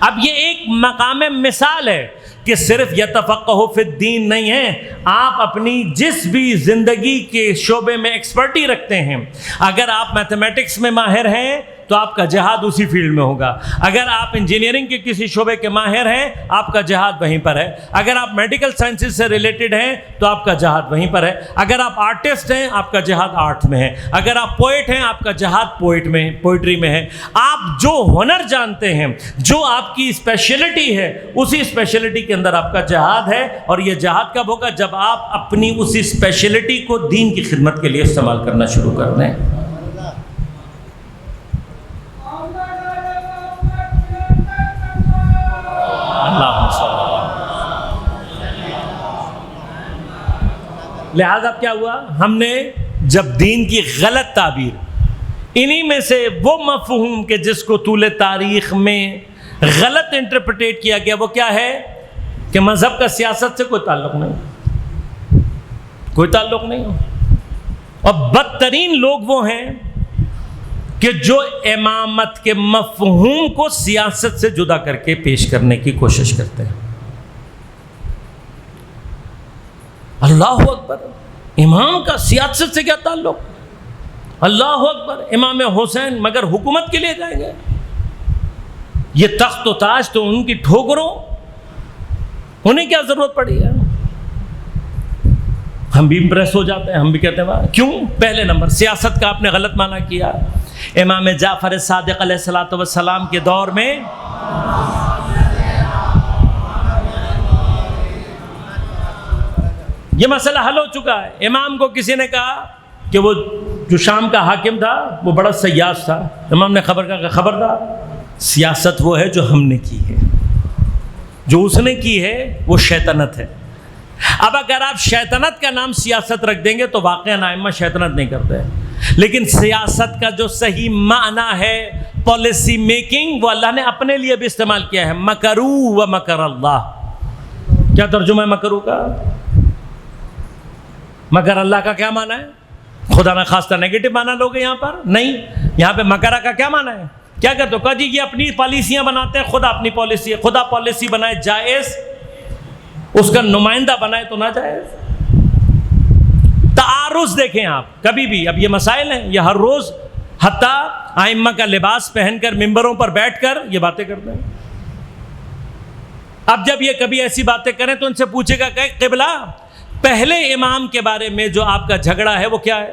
اب یہ ایک مقام مثال ہے کہ صرف یتفقہ فی الدین نہیں ہے، آپ اپنی جس بھی زندگی کے شعبے میں ایکسپرٹی رکھتے ہیں، اگر آپ میتھمیٹکس میں ماہر ہیں تو آپ کا جہاد اسی فیلڈ میں ہوگا. اگر آپ انجینئرنگ کے کسی شعبے کے ماہر ہیں آپ کا جہاد وہیں پر ہے. اگر آپ میڈیکل سائنسز سے ریلیٹڈ ہیں تو آپ کا جہاد وہیں پر ہے. اگر آپ آرٹسٹ ہیں آپ کا جہاد آرٹ میں ہے. اگر آپ پوئٹ ہیں آپ کا جہاد پوئٹری میں ہے. آپ جو ہنر جانتے ہیں، جو آپ کی اسپیشلٹی ہے، اسی اسپیشلٹی کے اندر آپ کا جہاد ہے. اور یہ جہاد کب ہوگا؟ جب آپ اپنی اسی اسپیشلٹی کو دین کی خدمت کے لیے استعمال کرنا شروع کر دیں. لہذا کیا ہوا؟ ہم نے جب دین کی غلط تعبیر، انہی میں سے وہ مفہوم کہ جس کو طول تاریخ میں غلط انٹرپریٹ کیا گیا، وہ کیا ہے کہ مذہب کا سیاست سے کوئی تعلق نہیں، کوئی تعلق نہیں. اور بدترین لوگ وہ ہیں کہ جو امامت کے مفہوم کو سیاست سے جدا کر کے پیش کرنے کی کوشش کرتے ہیں. اللہ اکبر، امام کا سیاست سے کیا تعلق؟ اللہ اکبر، امام حسین مگر حکومت کے لیے جائیں گے؟ یہ تخت و تاج تو ان کی ٹھوکروں، انہیں کیا ضرورت پڑی ہے؟ ہم بھی امپریس ہو جاتے ہیں، ہم بھی کہتے ہیں کیوں؟ پہلے نمبر سیاست کا آپ نے غلط معنی کیا. امام جعفر صادق علیہ الصلوۃ والسلام کے دور میں یہ مسئلہ حل ہو چکا ہے. امام کو کسی نے کہا کہ وہ جو شام کا حاکم تھا وہ بڑا سیاس تھا. امام نے خبر کہا کہ خبردار، سیاست وہ ہے جو ہم نے کی ہے، جو اس نے کی ہے وہ شیطنت ہے. اب اگر آپ شیطنت کا نام سیاست رکھ دیں گے تو واقعاً ائمہ شیطنت نہیں کرتے، لیکن سیاست کا جو صحیح معنی ہے پالیسی میکنگ، وہ اللہ نے اپنے لیے بھی استعمال کیا ہے. مکرو و مکر اللہ. کیا ترجمہ ہے مکرو کا؟ مگر اللہ کا کیا معنی ہے؟ خدا نہ خواستہ نیگیٹو معنی لوگے یہاں پر نہیں. یہاں پہ مکرہ کا کیا معنی ہے؟ کیا کہتے ہو؟ کہا جی یہ اپنی پالیسیاں بناتے ہیں، خدا اپنی پالیسی ہے. خدا پالیسی بنائے جائز، اس کا نمائندہ بنائے تو ناجائز. تعارض دیکھیں آپ کبھی بھی. اب یہ مسائل ہیں، یہ ہر روز حتیٰ ائمہ کا لباس پہن کر ممبروں پر بیٹھ کر یہ باتیں کرتے ہیں. اب جب یہ کبھی ایسی باتیں کریں تو ان سے پوچھے گا کہ قبلہ پہلے امام کے بارے میں جو آپ کا جھگڑا ہے وہ کیا ہے؟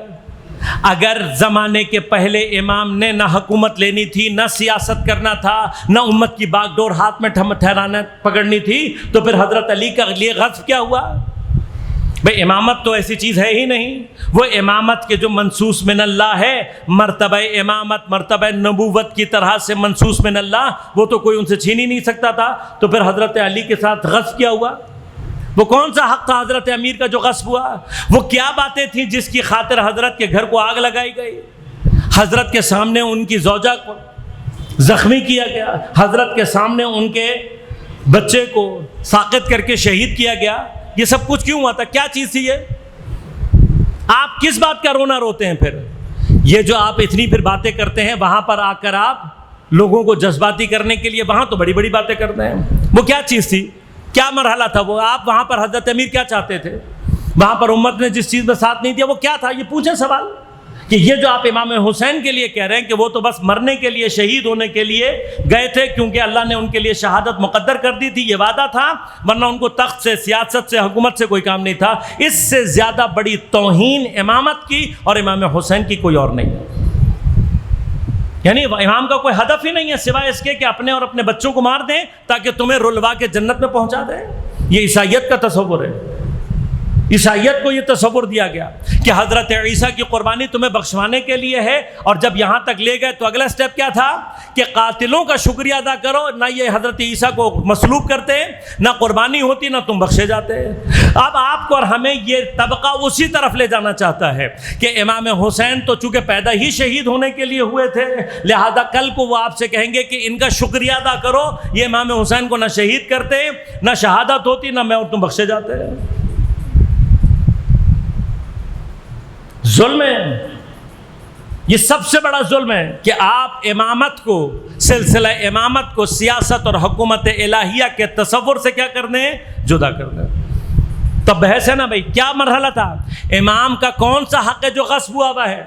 اگر زمانے کے پہلے امام نے نہ حکومت لینی تھی، نہ سیاست کرنا تھا، نہ امت کی باغ ڈور ہاتھ میں ٹھہرانا پکڑنی تھی، تو پھر حضرت علی کا لیے غضب کیا ہوا؟ بھئی امامت تو ایسی چیز ہے ہی نہیں. وہ امامت کے جو منصوص من اللہ ہے، مرتبہ امامت مرتبہ نبوت کی طرح سے منصوص من اللہ، وہ تو کوئی ان سے چھین ہی نہیں سکتا تھا. تو پھر حضرت علی کے ساتھ غضب کیا ہوا؟ وہ کون سا حق تھا حضرت امیر کا جو غصب ہوا؟ وہ کیا باتیں تھیں جس کی خاطر حضرت کے گھر کو آگ لگائی گئی؟ حضرت کے سامنے ان کی زوجہ کو زخمی کیا گیا، حضرت کے سامنے ان کے بچے کو ساقط کر کے شہید کیا گیا. یہ سب کچھ کیوں ہوا تھا؟ کیا چیز تھی یہ؟ آپ کس بات کا رونا روتے ہیں پھر؟ یہ جو آپ اتنی پھر باتیں کرتے ہیں، وہاں پر آ کر آپ لوگوں کو جذباتی کرنے کے لیے وہاں تو بڑی بڑی باتیں کرتے ہیں. وہ کیا چیز تھی؟ کیا مرحلہ تھا وہ؟ آپ وہاں پر حضرت امیر کیا چاہتے تھے؟ وہاں پر امت نے جس چیز میں ساتھ نہیں دیا وہ کیا تھا؟ یہ پوچھیں سوال کہ یہ جو آپ امام حسین کے لیے کہہ رہے ہیں کہ وہ تو بس مرنے کے لیے، شہید ہونے کے لیے گئے تھے کیونکہ اللہ نے ان کے لیے شہادت مقدر کر دی تھی، یہ وعدہ تھا، ورنہ ان کو تخت سے، سیاست سے، حکومت سے کوئی کام نہیں تھا. اس سے زیادہ بڑی توہین امامت کی اور امام حسین کی کوئی اور نہیں ہے. یعنی امام کا کوئی ہدف ہی نہیں ہے سوائے اس کے کہ اپنے اور اپنے بچوں کو مار دیں تاکہ تمہیں رلوا کے جنت میں پہنچا دیں. یہ عیسائیت کا تصور ہے. عیسائیت کو یہ تصور دیا گیا کہ حضرت عیسیٰ کی قربانی تمہیں بخشوانے کے لیے ہے، اور جب یہاں تک لے گئے تو اگلا سٹیپ کیا تھا کہ قاتلوں کا شکریہ ادا کرو. نہ یہ حضرت عیسیٰ کو مصلوب کرتے، نہ قربانی ہوتی، نہ تم بخشے جاتے. اب آپ کو اور ہمیں یہ طبقہ اسی طرف لے جانا چاہتا ہے کہ امام حسین تو چونکہ پیدا ہی شہید ہونے کے لیے ہوئے تھے، لہذا کل کو وہ آپ سے کہیں گے کہ ان کا شکریہ ادا کرو. یہ امام حسین کو نہ شہید کرتے، نہ شہادت ہوتی، نہ میں اور تم بخشے جاتے. ظلم ہے. یہ سب سے بڑا ظلم ہے کہ آپ امامت کو، سلسلہ امامت کو سیاست اور حکومت الہیہ کے تصور سے کیا کرنے ہیں؟ جدا کرنے. تب بحث ہے نا بھائی کیا مرحلہ تھا؟ امام کا کون سا حق ہے جو غصب ہوا ہے؟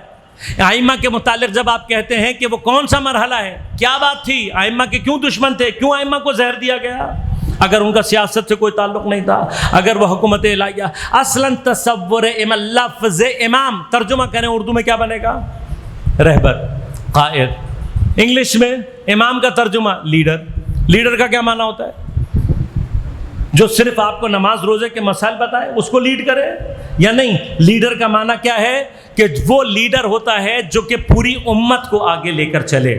ائمہ کے متعلق جب آپ کہتے ہیں کہ وہ کون سا مرحلہ ہے، کیا بات تھی، ائمہ کے کیوں دشمن تھے، کیوں ائمہ کو زہر دیا گیا؟ اگر ان کا سیاست سے کوئی تعلق نہیں تھا، اگر وہ حکومت الہیہ، اصلاً تصور لفظ امام ترجمہ کریں اردو میں کیا بنے گا؟ رہبر، قائد۔ انگلش میں امام کا ترجمہ لیڈر۔ لیڈر کا کیا معنی ہوتا ہے؟ جو صرف آپ کو نماز روزے کے مسائل بتائے اس کو لیڈ کرے، یا نہیں؟ لیڈر کا معنی کیا ہے کہ وہ لیڈر ہوتا ہے جو کہ پوری امت کو آگے لے کر چلے۔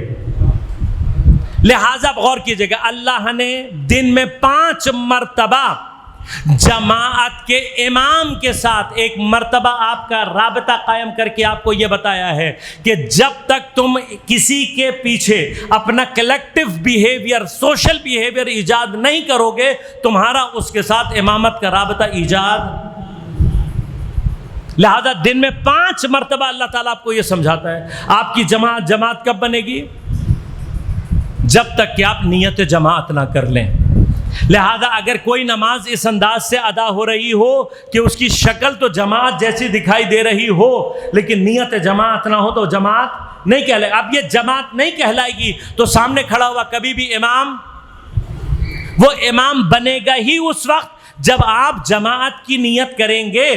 لہذا غور کیجئے گا، اللہ نے دن میں 5 مرتبہ جماعت کے امام کے ساتھ ایک مرتبہ آپ کا رابطہ قائم کر کے آپ کو یہ بتایا ہے کہ جب تک تم کسی کے پیچھے اپنا کلیکٹیو بیہیویئر، سوشل بیہیویئر ایجاد نہیں کرو گے، تمہارا اس کے ساتھ امامت کا رابطہ ایجاد۔ لہذا دن میں 5 مرتبہ اللہ تعالیٰ آپ کو یہ سمجھاتا ہے۔ آپ کی جماعت کب بنے گی؟ جب تک کہ آپ نیت جماعت نہ کر لیں۔ لہذا اگر کوئی نماز اس انداز سے ادا ہو رہی ہو کہ اس کی شکل تو جماعت جیسی دکھائی دے رہی ہو لیکن نیت جماعت نہ ہو تو جماعت نہیں کہلائے۔ اب یہ جماعت نہیں کہلائے گی تو سامنے کھڑا ہوا کبھی بھی امام، وہ امام بنے گا ہی اس وقت جب آپ جماعت کی نیت کریں گے،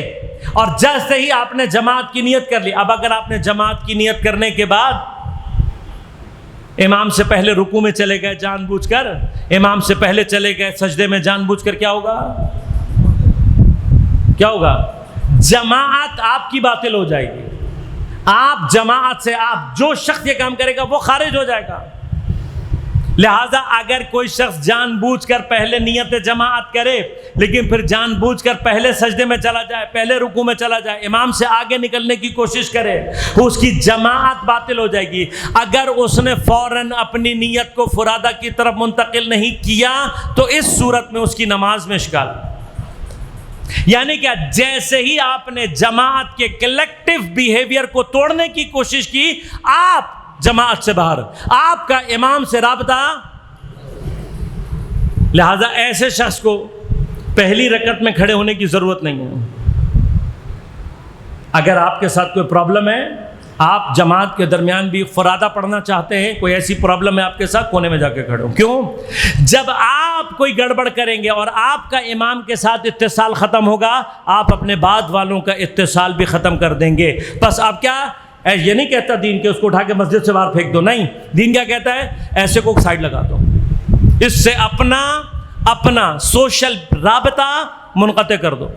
اور جیسے ہی آپ نے جماعت کی نیت کر لی۔ اب اگر آپ نے جماعت کی نیت کرنے کے بعد امام سے پہلے رکوع میں چلے گئے جان بوجھ کر، امام سے پہلے چلے گئے سجدے میں جان بوجھ کر، کیا ہوگا؟ کیا ہوگا؟ جماعت آپ کی باطل ہو جائے گی۔ آپ جماعت سے، آپ جو شخص یہ کام کرے گا وہ خارج ہو جائے گا۔ لہذا اگر کوئی شخص جان بوجھ کر پہلے نیت جماعت کرے لیکن پھر جان بوجھ کر پہلے سجدے میں چلا جائے، پہلے رکوع میں چلا جائے، امام سے آگے نکلنے کی کوشش کرے، اس کی جماعت باطل ہو جائے گی۔ اگر اس نے فوراً اپنی نیت کو فرادہ کی طرف منتقل نہیں کیا تو اس صورت میں اس کی نماز میں اشکال۔ یعنی کہ جیسے ہی آپ نے جماعت کے کلیکٹیو بیہیویئر کو توڑنے کی کوشش کی، آپ جماعت سے باہر، آپ کا امام سے رابطہ۔ لہذا ایسے شخص کو پہلی رکعت میں کھڑے ہونے کی ضرورت نہیں ہے۔ اگر آپ کے ساتھ کوئی پرابلم ہے، آپ جماعت کے درمیان بھی فرادہ پڑھنا چاہتے ہیں، کوئی ایسی پرابلم ہے آپ کے ساتھ، کونے میں جا کے کھڑے ہو۔ کیوں؟ جب آپ کوئی گڑبڑ کریں گے اور آپ کا امام کے ساتھ اتصال ختم ہوگا، آپ اپنے بعد والوں کا اتصال بھی ختم کر دیں گے۔ بس آپ کیا، یہ نہیں کہتا دین کہ اس کو اٹھا کے مسجد سے باہر پھینک دو، نہیں، دین کیا کہتا ہے؟ ایسے کو سائڈ لگا دو، اس سے اپنا سوشل رابطہ منقطع کر دو۔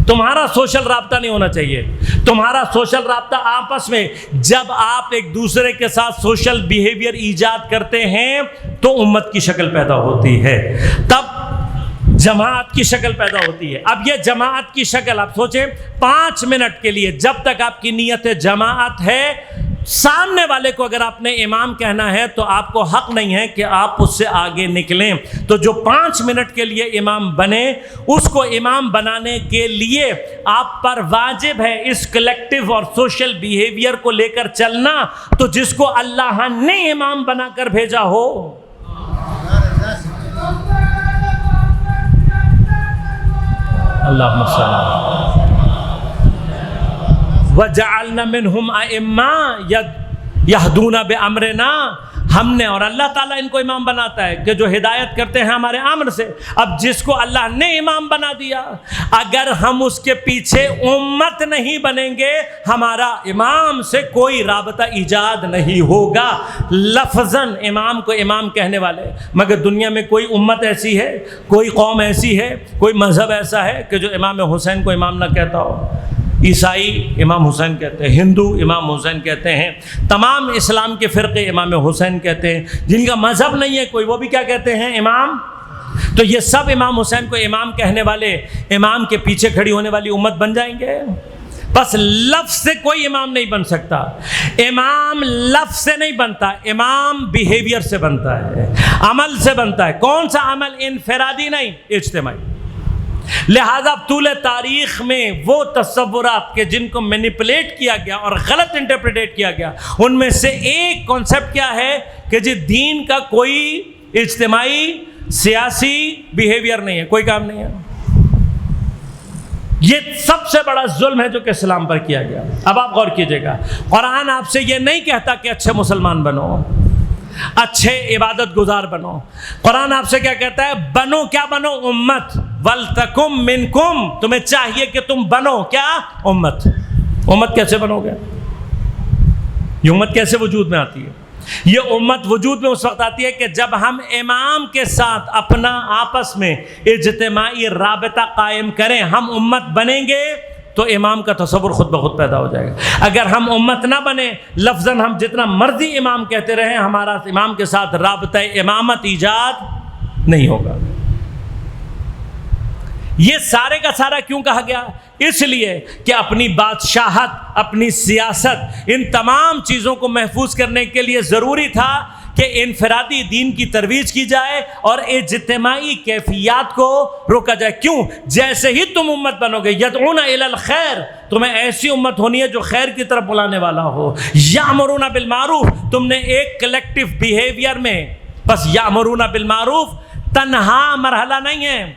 تمہارا سوشل رابطہ نہیں ہونا چاہیے۔ تمہارا سوشل رابطہ آپس میں، جب آپ ایک دوسرے کے ساتھ سوشل بیہیویئر ایجاد کرتے ہیں تو امت کی شکل پیدا ہوتی ہے، تب جماعت کی شکل پیدا ہوتی ہے۔ اب یہ جماعت کی شکل آپ سوچیں، 5 منٹ کے لیے جب تک آپ کی نیت جماعت ہے، سامنے والے کو اگر آپ نے امام کہنا ہے تو آپ کو حق نہیں ہے کہ آپ اس سے آگے نکلیں۔ تو جو 5 منٹ کے لیے امام بنے، اس کو امام بنانے کے لیے آپ پر واجب ہے اس کلیکٹیو اور سوشل بیہیویئر کو لے کر چلنا، تو جس کو اللہ نے امام بنا کر بھیجا ہو۔ اللہم صلی وَجَعَلْنَا مِنْهُمْ أَئِمَّةً يَهْدُونَ بِأَمْرِنَا، ہم نے، اور اللہ تعالیٰ ان کو امام بناتا ہے کہ جو ہدایت کرتے ہیں ہمارے امر سے۔ اب جس کو اللہ نے امام بنا دیا، اگر ہم اس کے پیچھے امت نہیں بنیں گے، ہمارا امام سے کوئی رابطہ ایجاد نہیں ہوگا۔ لفظاً امام کو امام کہنے والے، مگر دنیا میں کوئی امت ایسی ہے، کوئی قوم ایسی ہے، کوئی مذہب ایسا ہے کہ جو امام حسین کو امام نہ کہتا ہو؟ عیسائی امام حسین کہتے ہیں، ہندو امام حسین کہتے ہیں، تمام اسلام کے فرقے امام حسین کہتے ہیں، جن کا مذہب نہیں ہے کوئی، وہ بھی کیا کہتے ہیں؟ امام۔ تو یہ سب امام حسین کو امام کہنے والے، امام کے پیچھے کھڑی ہونے والی امت بن جائیں گے۔ بس لفظ سے کوئی امام نہیں بن سکتا۔ امام لفظ سے نہیں بنتا، امام بیہیویئر سے بنتا ہے، عمل سے بنتا ہے۔ کون سا عمل؟ انفرادی نہیں، اجتماعی۔ لہذا طول تاریخ میں وہ تصورات کہ جن کو مینیپولیٹ کیا گیا اور غلط انٹرپریٹ کیا گیا، ان میں سے ایک کانسیپٹ کیا ہے کہ جی دین کا کوئی اجتماعی سیاسی بیہیویئر نہیں ہے، کوئی کام نہیں ہے۔ یہ سب سے بڑا ظلم ہے جو کہ اسلام پر کیا گیا. اب آپ غور کیجئے گا، قرآن آپ سے یہ نہیں کہتا کہ اچھے مسلمان بنو، اچھے عبادت گزار بنو. قرآن آپ سے کیا کہتا ہے؟ بنو کیا بنو؟ امت. وَلْتَكُمْ مِنْكُمْ، تمہیں چاہیے کہ تم بنو کیا؟ امت. امت کیسے بنو گے؟ یہ امت کیسے وجود میں آتی ہے؟ یہ امت وجود میں اس وقت آتی ہے کہ جب ہم امام کے ساتھ اپنا آپس میں اجتماعی رابطہ قائم کریں. ہم امت بنیں گے تو امام کا تصور خود بخود پیدا ہو جائے گا. اگر ہم امت نہ بنے، لفظاً ہم جتنا مرضی امام کہتے رہیں، ہمارا امام کے ساتھ رابطہ امامت ایجاد نہیں ہوگا. یہ سارے کا سارا کیوں کہا گیا؟ اس لیے کہ اپنی بادشاہت، اپنی سیاست، ان تمام چیزوں کو محفوظ کرنے کے لیے ضروری تھا کہ انفرادی دین کی ترویج کی جائے اور اجتماعی کیفیات کو روکا جائے. کیوں؟ جیسے ہی تم امت بنو گے، یدعون الی الخیر، تمہیں ایسی امت ہونی ہے جو خیر کی طرف بلانے والا ہو. یامرون بالمعروف، تم نے ایک کلیکٹیو بیہیویئر میں، بس یامرون بالمعروف تنہا مرحلہ نہیں ہے،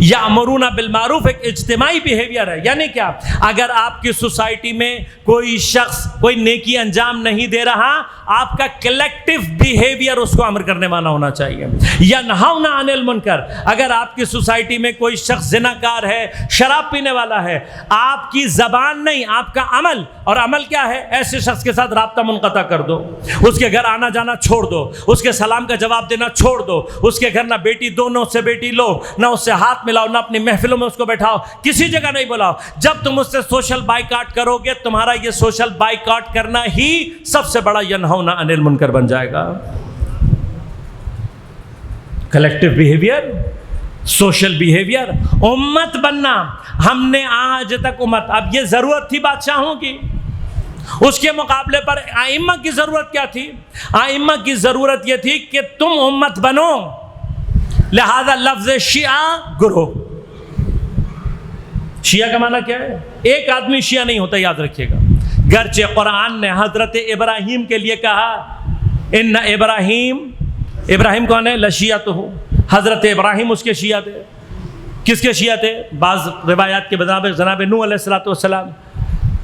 یامرون بالمعروف ایک اجتماعی بیہیویئر ہے. یعنی کیا؟ اگر آپ کی سوسائٹی میں کوئی شخص کوئی نیکی انجام نہیں دے رہا، آپ کا کلیکٹیو بیہیویئر اس کو امر کرنے والا ہونا چاہیے. ینہون عن المنکر، اگر آپ کی سوسائٹی میں کوئی شخص زناکار ہے، شراب پینے والا ہے، آپ کی زبان نہیں، آپ کا عمل. اور عمل کیا ہے؟ ایسے شخص کے ساتھ رابطہ منقطع کر دو، اس کے گھر آنا جانا چھوڑ دو، اس کے سلام کا جواب دینا چھوڑ دو، اس کے گھر نہ بیٹی دو، نہ اس سے بیٹی لو، نہ اس سے ہاتھ ملاؤ، نہ اپنی محفلوں میں اس کو بیٹھاؤ، کسی جگہ نہیں بلاؤ. جب تم اس سے سوشل بائیکاٹ کرو گے، تمہارا یہ سوشل بائیکاٹ کرنا ہی سب سے بڑا ینہون عن المنکر بن جائے گا. کلیکٹیو بیہیویئر، سوشل بیہیویئر، امت بننا. ہم نے آج تک امت، اب یہ ضرورت تھی بادشاہوں کی، اس کے مقابلے پر ائمہ کی ضرورت کیا تھی؟ ائمہ کی ضرورت یہ تھی کہ تم امت بنو. لہذا لفظ شیعہ گروہ، شیعہ کا معنی کیا ہے؟ ایک آدمی شیعہ نہیں ہوتا، یاد رکھیے گا. گرچہ قرآن نے حضرت ابراہیم کے لیے کہا ان ابراہیم کون ہے؟ لشیعتہ، حضرت ابراہیم اس کے شیعہ تھے. کس کے شیعہ تھے؟ بعض روایات کے مطابق جناب نوح علیہ السلام.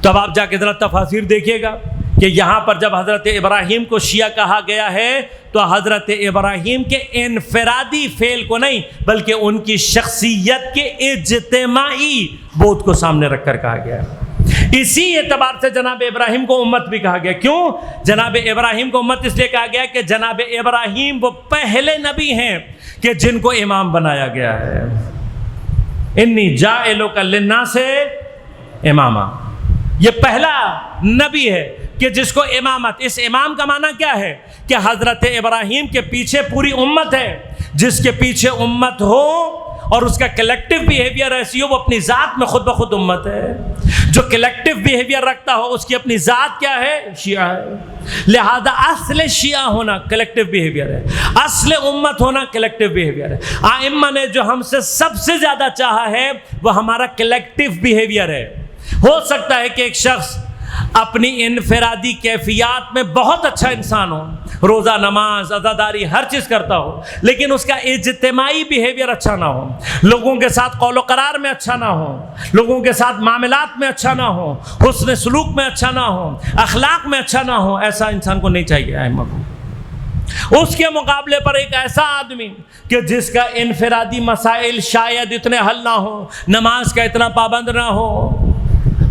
تو اب آپ جا کے ذرا تفاسیر دیکھیے گا کہ یہاں پر جب حضرت ابراہیم کو شیعہ کہا گیا ہے تو حضرت ابراہیم کے انفرادی فعل کو نہیں، بلکہ ان کی شخصیت کے اجتماعی بعد کو سامنے رکھ کر کہا گیا ہے. اسی اعتبار سے جناب ابراہیم کو امت بھی کہا گیا. کیوں جناب ابراہیم کو امت؟ اس لیے کہا گیا کہ جناب ابراہیم وہ پہلے نبی ہیں کہ جن کو امام بنایا گیا ہے. انی جاعلک للناس اماما، یہ پہلا نبی ہے کہ جس کو امامت. اس امام کا معنی کیا ہے؟ کہ حضرت ابراہیم کے پیچھے پوری امت ہے. جس کے پیچھے امت ہو اور اس کا کلیکٹیو بیہیویئر ایسی ہو، وہ اپنی ذات میں خود بخود امت ہے. جو کلیکٹیو بیہیویئر رکھتا ہو اس کی اپنی ذات کیا ہے؟ شیعہ ہے. لہذا اصل شیعہ ہونا کلیکٹیو بیہیویئر ہے، اصل امت ہونا کلیکٹیو بیہیویئر ہے. ائمہ نے جو ہم سے سب سے زیادہ چاہا ہے وہ ہمارا کلیکٹیو بیہیویئر ہے. ہو سکتا ہے کہ ایک شخص اپنی انفرادی کیفیات میں بہت اچھا انسان ہو، روزہ نماز عزاداری ہر چیز کرتا ہو، لیکن اس کا اجتماعی بیہیویئر اچھا نہ ہو، لوگوں کے ساتھ قول و قرار میں اچھا نہ ہو، لوگوں کے ساتھ معاملات میں اچھا نہ ہو، حسن سلوک میں اچھا نہ ہو، اخلاق میں اچھا نہ ہو. ایسا انسان کو نہیں چاہیے ائمہ کو. اس کے مقابلے پر ایک ایسا آدمی کہ جس کا انفرادی مسائل شاید اتنے حل نہ ہو، نماز کا اتنا پابند نہ ہو،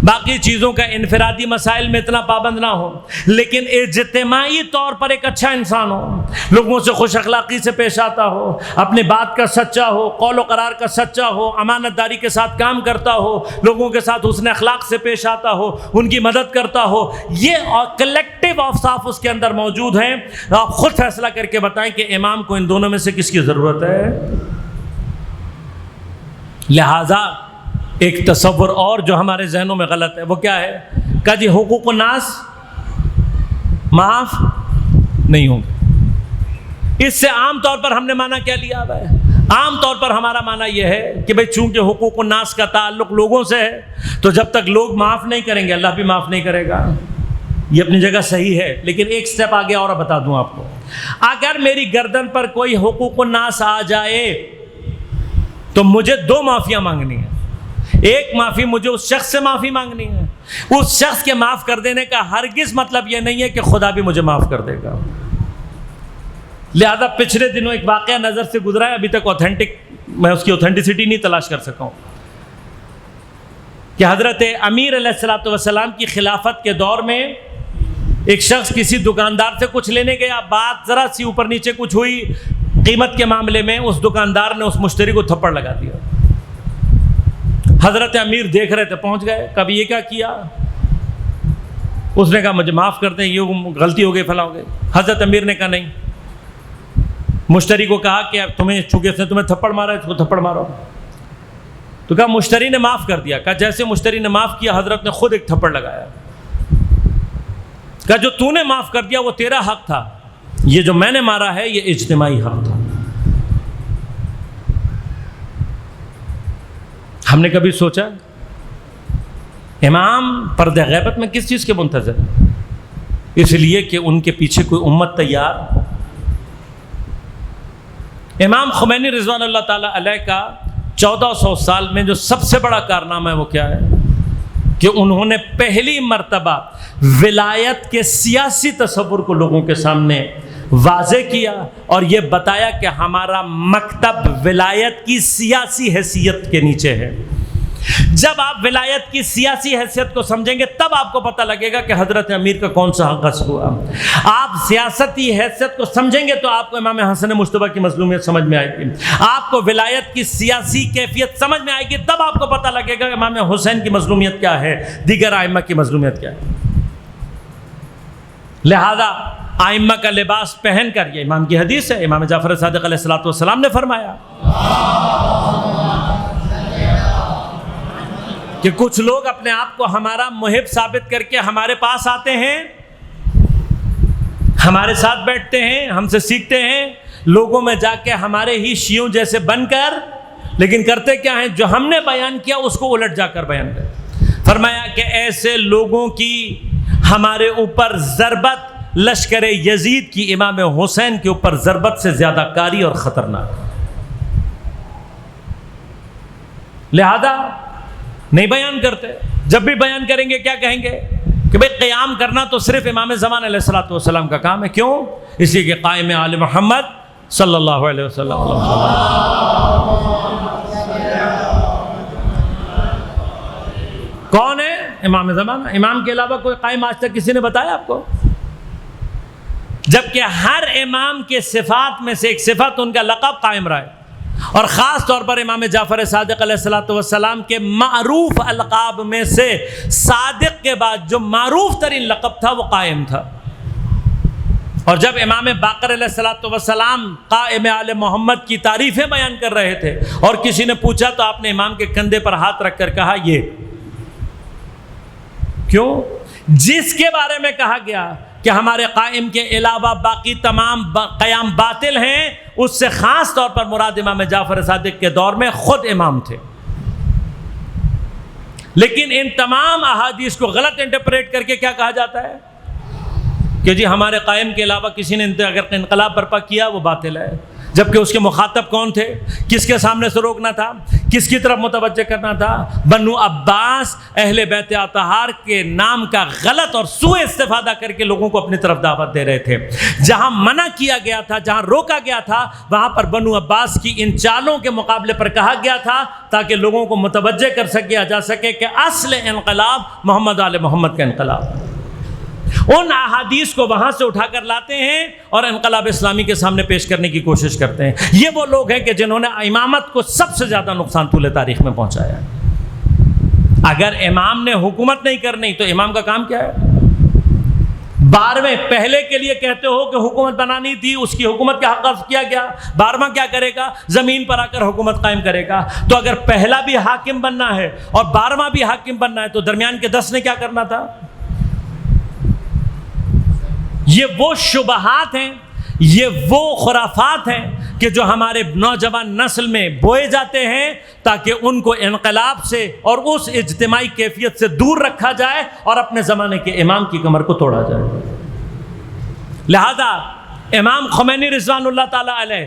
باقی چیزوں کا انفرادی مسائل میں اتنا پابند نہ ہو، لیکن اجتماعی طور پر ایک اچھا انسان ہو، لوگوں سے خوش اخلاقی سے پیش آتا ہو، اپنی بات کا سچا ہو، قول و قرار کا سچا ہو، امانت داری کے ساتھ کام کرتا ہو، لوگوں کے ساتھ حسن اخلاق سے پیش آتا ہو، ان کی مدد کرتا ہو. یہ کلیکٹیو اوصاف اس کے اندر موجود ہیں. آپ خود فیصلہ کر کے بتائیں کہ امام کو ان دونوں میں سے کس کی ضرورت ہے. لہذا ایک تصور اور جو ہمارے ذہنوں میں غلط ہے وہ کیا ہے کہ جی حقوق الناس معاف نہیں ہوں گے. اس سے عام طور پر ہم نے معنی کیا لیا ہوا ہے؟ عام طور پر ہمارا معنی یہ ہے کہ بھئی چونکہ حقوق الناس کا تعلق لوگوں سے ہے تو جب تک لوگ معاف نہیں کریں گے اللہ بھی معاف نہیں کرے گا. یہ اپنی جگہ صحیح ہے، لیکن ایک سٹیپ آگے اور بتا دوں آپ کو. اگر میری گردن پر کوئی حقوق الناس آ جائے تو مجھے 2 معافیاں مانگنی ہیں. ایک معافی مجھے اس شخص سے معافی مانگنی ہے، اس شخص کے معاف کر دینے کا ہرگز مطلب یہ نہیں ہے کہ خدا بھی مجھے معاف کر دے گا۔ لہذا پچھلے دنوں ایک واقعہ نظر سے گزرا ہے، ابھی تک میں اس کی اوتھینٹسٹی نہیں تلاش کر سکا ہوں، کہ حضرت امیر علیہ السلام کی خلافت کے دور میں ایک شخص کسی دکاندار سے کچھ لینے گیا، بات ذرا سی اوپر نیچے کچھ ہوئی قیمت کے معاملے میں، اس دکاندار نے اس مشتری کو تھپڑ لگا دیا۔ حضرت امیر دیکھ رہے تھے، پہنچ گئے، کبھی یہ کیا کیا؟ اس نے کہا مجھے معاف کر دیں، یہ غلطی ہو گئی، فلاں ہو گئی۔ حضرت امیر نے کہا نہیں، مشتری کو کہا کہ تمہیں چونکہ اس نے تمہیں تھپڑ مارا ہے، اس کو تھپڑ مارو۔ تو کہا مشتری نے معاف کر دیا۔ کہا جیسے مشتری نے معاف کیا، حضرت نے خود ایک تھپڑ لگایا۔ کہا جو تو نے معاف کر دیا وہ تیرا حق تھا، یہ جو میں نے مارا ہے یہ اجتماعی حق تھا۔ ہم نے کبھی سوچا امام پردہ غیبت میں کس چیز کے منتظر ہیں؟ اس لیے کہ ان کے پیچھے کوئی امت تیار۔ امام خمینی رضوان اللہ تعالیٰ علیہ کا 1400 سال میں جو سب سے بڑا کارنامہ ہے وہ کیا ہے؟ کہ انہوں نے پہلی مرتبہ ولایت کے سیاسی تصور کو لوگوں کے سامنے واضح کیا اور یہ بتایا کہ ہمارا مکتب ولایت کی سیاسی حیثیت کے نیچے ہے۔ جب آپ ولایت کی سیاسی حیثیت کو سمجھیں گے تب آپ کو پتہ لگے گا کہ حضرت امیر کا کون سا حق غصب ہوا۔ آپ سیاستی حیثیت کو سمجھیں گے تو آپ کو امام حسن مجتبیٰ کی مظلومیت سمجھ میں آئے گی، آپ کو ولایت کی سیاسی کیفیت سمجھ میں آئے گی، تب آپ کو پتہ لگے گا کہ امام حسین کی مظلومیت کیا ہے، دیگر ائمہ کی مظلومیت کیا ہے۔ لہذا ائمہ کا لباس پہن کر، یہ امام کی حدیث ہے، امام جعفر صادق علیہ السلام نے فرمایا کہ کچھ لوگ اپنے آپ کو ہمارا محب ثابت کر کے ہمارے پاس آتے ہیں، ہمارے ساتھ بیٹھتے ہیں، ہم سے سیکھتے ہیں، لوگوں میں جا کے ہمارے ہی شیعوں جیسے بن کر، لیکن کرتے کیا ہیں؟ جو ہم نے بیان کیا اس کو الٹ جا کر بیان کرتے۔ فرمایا کہ ایسے لوگوں کی ہمارے اوپر ضربت لشکر یزید کی امام حسین کے اوپر ضربت سے زیادہ کاری اور خطرناک۔ لہذا نہیں بیان کرتے، جب بھی بیان کریں گے کیا کہیں گے کہ بھئی قیام کرنا تو صرف امام زمان علیہ السلام کا کام ہے۔ کیوں؟ اس لیے کہ قائم آل محمد صلی اللہ علیہ وسلم۔ کون ہے؟ امام زمانہ۔ امام کے علاوہ کوئی قائم آج تک کسی نے بتایا آپ کو؟ جبکہ ہر امام کے صفات میں سے ایک صفت ان کا لقب قائم رہا ہے، اور خاص طور پر امام جعفر صادق علیہ السلام کے معروف القاب میں سے صادق کے بعد جو معروف ترین لقب تھا وہ قائم تھا۔ اور جب امام باقر علیہ السلام قائم آل محمد کی تعریفیں بیان کر رہے تھے اور کسی نے پوچھا تو آپ نے امام کے کندھے پر ہاتھ رکھ کر کہا یہ کیوں؟ جس کے بارے میں کہا گیا کہ ہمارے قائم کے علاوہ باقی تمام قیام باطل ہیں، اس سے خاص طور پر مراد امام جعفر صادق کے دور میں خود امام تھے۔ لیکن ان تمام احادیث کو غلط انٹرپریٹ کر کے کیا کہا جاتا ہے کہ جی ہمارے قائم کے علاوہ کسی نے اگر انقلاب برپا کیا وہ باطل ہے، جبکہ اس کے مخاطب کون تھے؟ کس کے سامنے سے روکنا تھا؟ کس کی طرف متوجہ کرنا تھا؟ بنو عباس، اہل بیت اطہار کے نام کا غلط اور سوء استفادہ کر کے لوگوں کو اپنی طرف دعوت دے رہے تھے۔ جہاں منع کیا گیا تھا، جہاں روکا گیا تھا، وہاں پر بنو عباس کی ان چالوں کے مقابلے پر کہا گیا تھا تاکہ لوگوں کو متوجہ کر سکیا جا سکے کہ اصل انقلاب محمد آل محمد کا انقلاب۔ ان احادیث کو وہاں سے اٹھا کر لاتے ہیں اور انقلاب اسلامی کے سامنے پیش کرنے کی کوشش کرتے ہیں۔ یہ وہ لوگ ہیں کہ جنہوں نے امامت کو سب سے زیادہ نقصان طول تاریخ میں پہنچایا ہے۔ اگر امام نے حکومت نہیں کرنی تو امام کا کام کیا ہے؟ 12ویں پہلے کے لیے کہتے ہو کہ حکومت بنانی تھی، اس کی حکومت کا حق غصب کیا گیا، 12واں کیا کرے گا؟ زمین پر آ کر حکومت قائم کرے گا۔ تو اگر پہلا بھی حاکم بننا ہے اور 12واں بھی حاکم بننا ہے تو درمیان کے 10 نے کیا کرنا تھا؟ یہ وہ شبہات ہیں، یہ وہ خرافات ہیں کہ جو ہمارے نوجوان نسل میں بوئے جاتے ہیں تاکہ ان کو انقلاب سے اور اس اجتماعی کیفیت سے دور رکھا جائے اور اپنے زمانے کے امام کی کمر کو توڑا جائے۔ لہذا امام خمینی رضوان اللہ تعالیٰ علیہ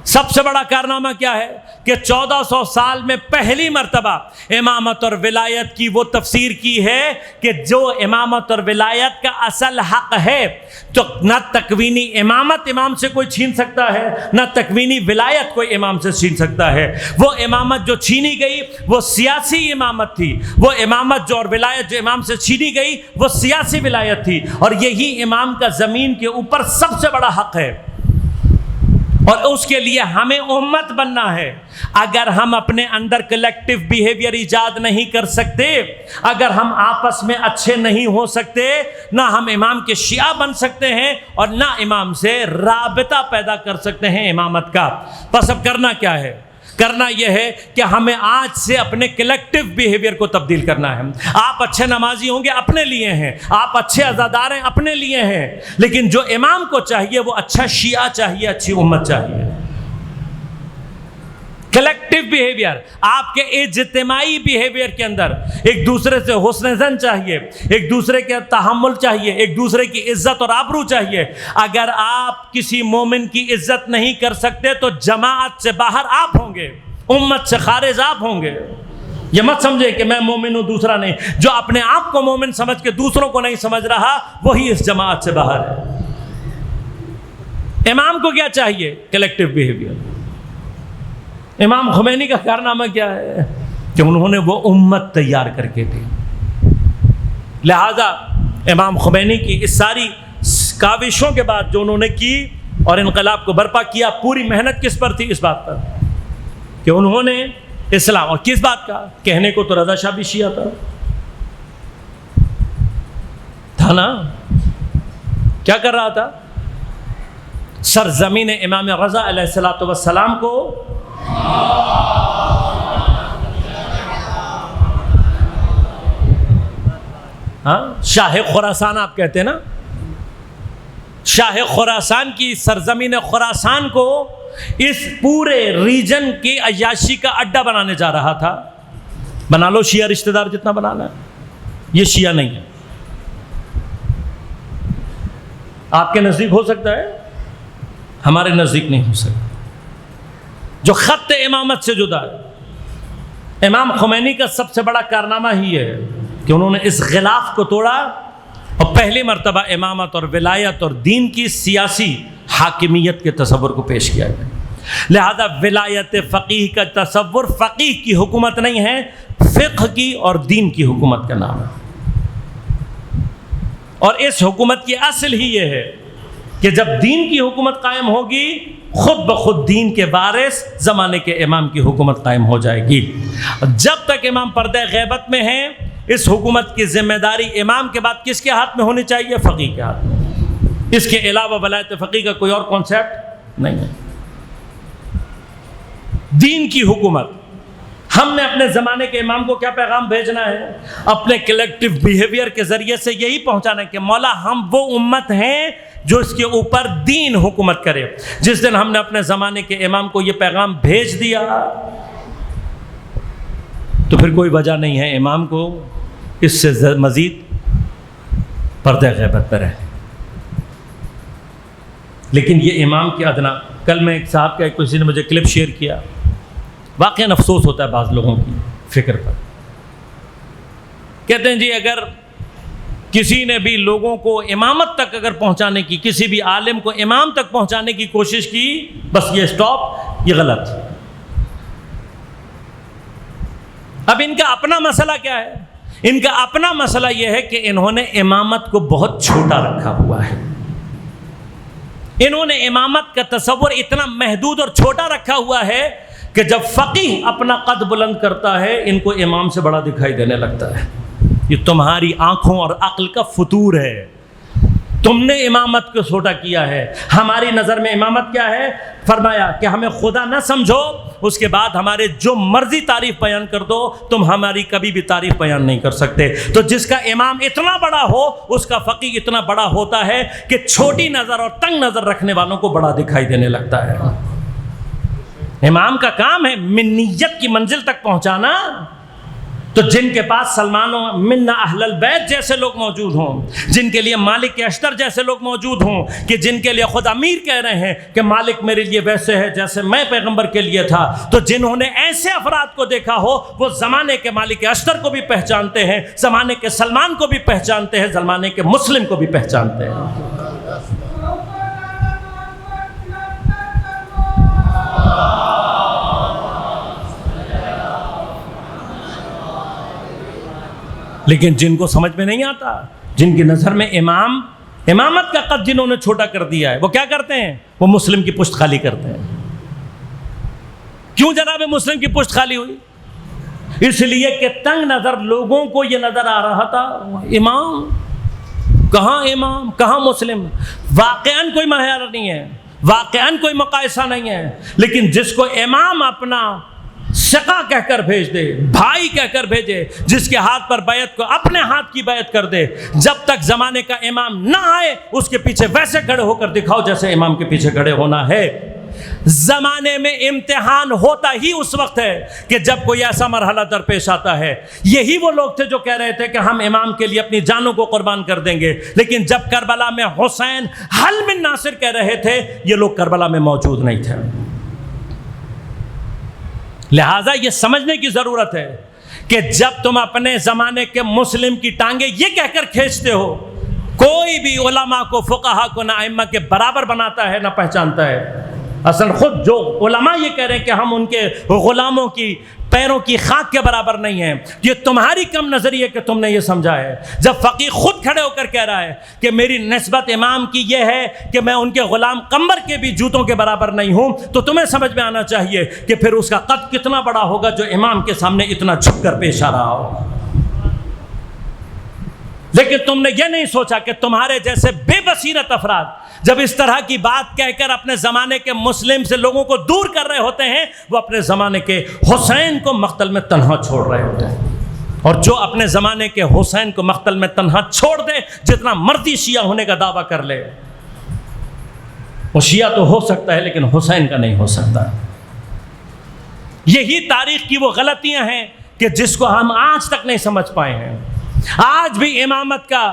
سب سے بڑا کارنامہ کیا ہے کہ 1400 سال میں پہلی مرتبہ امامت اور ولایت کی وہ تفسیر کی ہے کہ جو امامت اور ولایت کا اصل حق ہے تو نہ تکوینی امامت امام سے کوئی چھین سکتا ہے، نہ تکوینی ولایت کوئی امام سے چھین سکتا ہے۔ وہ امامت جو چھینی گئی وہ سیاسی امامت تھی، وہ امامت جو اور ولایت جو امام سے چھینی گئی وہ سیاسی ولایت تھی، اور یہی امام کا زمین کے اوپر سب سے بڑا حق ہے، اور اس کے لیے ہمیں امت بننا ہے۔ اگر ہم اپنے اندر کلیکٹیو بیہیویئر ایجاد نہیں کر سکتے، اگر ہم آپس میں اچھے نہیں ہو سکتے، نہ ہم امام کے شیعہ بن سکتے ہیں اور نہ امام سے رابطہ پیدا کر سکتے ہیں امامت کا۔ پس اب کرنا کیا ہے؟ کرنا یہ ہے کہ ہمیں آج سے اپنے کلیکٹیو بیہیویئر کو تبدیل کرنا ہے۔ آپ اچھے نمازی ہوں گے اپنے لیے ہیں، آپ اچھے عزادار ہیں اپنے لیے ہیں، لیکن جو امام کو چاہیے وہ اچھا شیعہ چاہیے، اچھی امت چاہیے۔ کلیکٹیو بیہیویئر، آپ کے اجتماعی بیہیویئر کے اندر ایک دوسرے سے حسن زن چاہیے، ایک دوسرے کے تحمل چاہیے، ایک دوسرے کی عزت اور آبرو چاہیے۔ اگر آپ کسی مومن کی عزت نہیں کر سکتے تو جماعت سے باہر آپ ہوں گے، امت سے خارج آپ ہوں گے۔ یہ مت سمجھے کہ میں مومن ہوں دوسرا نہیں، جو اپنے آپ کو مومن سمجھ کے دوسروں کو نہیں سمجھ رہا وہی اس جماعت سے باہر ہے۔ امام کو کیا چاہیے؟ Collective behaviour. امام خمینی کا کارنامہ کیا ہے کہ انہوں نے وہ امت تیار کر کے دی۔ لہذا امام خمینی کی اس ساری کاوشوں کے بعد جو انہوں نے کی اور انقلاب کو برپا کیا، پوری محنت کس پر تھی؟ اس بات پر کہ انہوں نے اسلام، اور کس بات کا کہنے کو تو رضا شاہ بھی شیعہ تھا نا، کیا کر رہا تھا؟ سرزمین امام رضا علیہ الصلوۃ والسلام کو شاہ خراسان آپ کہتے ہیں نا، شاہ خراسان کی سرزمین خراسان کو اس پورے ریجن کی عیاشی کا اڈا بنانے جا رہا تھا۔ بنا لو شیعہ رشتہ دار جتنا بنانا ہے، یہ شیعہ نہیں ہے۔ آپ کے نزدیک ہو سکتا ہے، ہمارے نزدیک نہیں ہو سکتا۔ جو خط امامت سے جدا ہے، امام خمینی کا سب سے بڑا کارنامہ ہی ہے کہ انہوں نے اس غلاف کو توڑا اور پہلی مرتبہ امامت اور ولایت اور دین کی سیاسی حاکمیت کے تصور کو پیش کیا گیا۔ لہذا ولایت فقیہ کا تصور فقیہ کی حکومت نہیں ہے، فقہ کی اور دین کی حکومت کا نام ہے، اور اس حکومت کی اصل ہی یہ ہے کہ جب دین کی حکومت قائم ہوگی خود بخود دین کے وارث زمانے کے امام کی حکومت قائم ہو جائے گی۔ جب تک امام پردہ غیبت میں ہیں، اس حکومت کی ذمہ داری امام کے بعد کس کے ہاتھ میں ہونی چاہیے؟ فقیہ کے ہاتھ میں۔ اس کے علاوہ ولایت فقیہ کا کوئی اور کانسیپٹ نہیں ہے۔ دین کی حکومت، ہم نے اپنے زمانے کے امام کو کیا پیغام بھیجنا ہے؟ اپنے کلیکٹیو بیہیویئر کے ذریعے سے یہی پہنچانا ہے کہ مولا ہم وہ امت ہیں جو اس کے اوپر دین حکومت کرے۔ جس دن ہم نے اپنے زمانے کے امام کو یہ پیغام بھیج دیا تو پھر کوئی وجہ نہیں ہے امام کو اس سے مزید پردہ غیبت پہ رہے۔ لیکن یہ امام کی ادنا، کل میں ایک صاحب کا کسی نے مجھے کلپ شیئر کیا، واقعاً افسوس ہوتا ہے بعض لوگوں کی فکر پر۔ کہتے ہیں جی اگر کسی نے بھی لوگوں کو امامت تک اگر پہنچانے کی، کسی بھی عالم کو امام تک پہنچانے کی کوشش کی، بس یہ سٹاپ، یہ غلط۔ اب ان کا اپنا مسئلہ کیا ہے؟ ان کا اپنا مسئلہ یہ ہے کہ انہوں نے امامت کو بہت چھوٹا رکھا ہوا ہے۔ انہوں نے امامت کا تصور اتنا محدود اور چھوٹا رکھا ہوا ہے کہ جب فقیہ اپنا قد بلند کرتا ہے ان کو امام سے بڑا دکھائی دینے لگتا ہے۔ یہ تمہاری آنکھوں اور عقل کا فطور ہے، تم نے امامت کو چھوٹا کیا ہے۔ ہماری نظر میں امامت کیا ہے؟ فرمایا کہ ہمیں خدا نہ سمجھو، اس کے بعد ہمارے جو مرضی تعریف بیان کر دو، تم ہماری کبھی بھی تعریف بیان نہیں کر سکتے۔ تو جس کا امام اتنا بڑا ہو اس کا فقیہ اتنا بڑا ہوتا ہے کہ چھوٹی نظر اور تنگ نظر رکھنے والوں کو بڑا دکھائی دینے لگتا ہے۔ امام کا کام ہے منیت کی منزل تک پہنچانا، تو جن کے پاس سلمان و منا اہل البیت جیسے لوگ موجود ہوں، جن کے لیے مالک کے اشتر جیسے لوگ موجود ہوں، کہ جن کے لیے خود امیر کہہ رہے ہیں کہ مالک میرے لیے ویسے ہے جیسے میں پیغمبر کے لیے تھا، تو جنہوں نے ایسے افراد کو دیکھا ہو وہ زمانے کے مالک اشتر کو بھی پہچانتے ہیں، زمانے کے سلمان کو بھی پہچانتے ہیں، زمانے کے مسلم کو بھی پہچانتے ہیں۔ لیکن جن کو سمجھ میں نہیں آتا، جن کی نظر میں امامت کا قد جنہوں نے چھوٹا کر دیا ہے، وہ کیا کرتے ہیں؟ وہ مسلم کی پشت خالی کرتے ہیں۔ کیوں جناب مسلم کی پشت خالی ہوئی؟ اس لیے کہ تنگ نظر لوگوں کو یہ نظر آ رہا تھا، امام کہاں مسلم، واقعاً کوئی معیار نہیں ہے، واقعاً کوئی مقایسہ نہیں ہے، لیکن جس کو امام اپنا سقا کہہ کر بھیج دے، بھائی کہہ کر بھیجے، جس کے ہاتھ پر بیعت کو اپنے ہاتھ کی بیعت کر دے، جب تک زمانے کا امام نہ آئے اس کے پیچھے ویسے کھڑے ہو کر دکھاؤ جیسے امام کے پیچھے کھڑے ہونا ہے۔ زمانے میں امتحان ہوتا ہی اس وقت ہے کہ جب کوئی ایسا مرحلہ درپیش آتا ہے۔ یہی وہ لوگ تھے جو کہہ رہے تھے کہ ہم امام کے لیے اپنی جانوں کو قربان کر دیں گے، لیکن جب کربلا میں حسین حل من ناصر کہہ رہے تھے یہ لوگ کربلا میں موجود نہیں تھے۔ لہٰذا یہ سمجھنے کی ضرورت ہے کہ جب تم اپنے زمانے کے مسلم کی ٹانگیں یہ کہہ کر کھینچتے ہو، کوئی بھی علماء کو، فقہا کو نہ ائمہ کے برابر بناتا ہے نہ پہچانتا ہے۔ اصل خود جو علماء یہ کہہ رہے ہیں کہ ہم ان کے غلاموں کی پیروں کی خاک کے برابر نہیں ہیں، یہ تمہاری کم نظری ہے کہ تم نے یہ سمجھا ہے۔ جب فقیہ خود کھڑے ہو کر کہہ رہا ہے کہ میری نسبت امام کی یہ ہے کہ میں ان کے غلام قمر کے بھی جوتوں کے برابر نہیں ہوں، تو تمہیں سمجھ میں آنا چاہیے کہ پھر اس کا قد کتنا بڑا ہوگا جو امام کے سامنے اتنا جھک کر پیش آ رہا ہو۔ لیکن تم نے یہ نہیں سوچا کہ تمہارے جیسے بے بصیرت افراد جب اس طرح کی بات کہہ کر اپنے زمانے کے مسلم سے لوگوں کو دور کر رہے ہوتے ہیں، وہ اپنے زمانے کے حسین کو مقتل میں تنہا چھوڑ رہے ہوتے ہیں۔ اور جو اپنے زمانے کے حسین کو مقتل میں تنہا چھوڑ دے، جتنا مرضی شیعہ ہونے کا دعویٰ کر لے، وہ شیعہ تو ہو سکتا ہے لیکن حسین کا نہیں ہو سکتا۔ یہی تاریخ کی وہ غلطیاں ہیں کہ جس کو ہم آج تک نہیں سمجھ پائے ہیں۔ آج بھی امامت کا،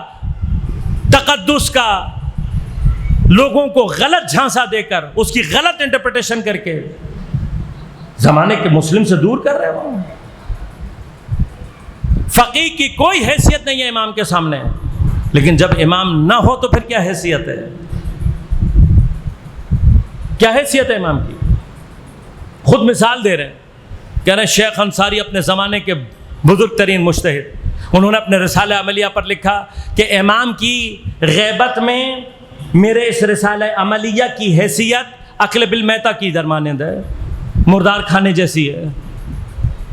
تقدس کا لوگوں کو غلط جھانسا دے کر، اس کی غلط انٹرپریٹیشن کر کے زمانے کے مسلم سے دور کر رہے ہو۔ فقیہ کی کوئی حیثیت نہیں ہے امام کے سامنے، لیکن جب امام نہ ہو تو پھر کیا حیثیت ہے؟ کیا حیثیت ہے امام کی؟ خود مثال دے رہے ہیں، کہہ رہے ہیں شیخ انصاری اپنے زمانے کے بزرگ ترین مجتہد، انہوں نے اپنے رسالہ عملیہ پر لکھا کہ امام کی غیبت میں میرے اس رسالہ عملیہ کی حیثیت عقل بالمیتہ کی درمانند ہے، مردار کھانے جیسی ہے۔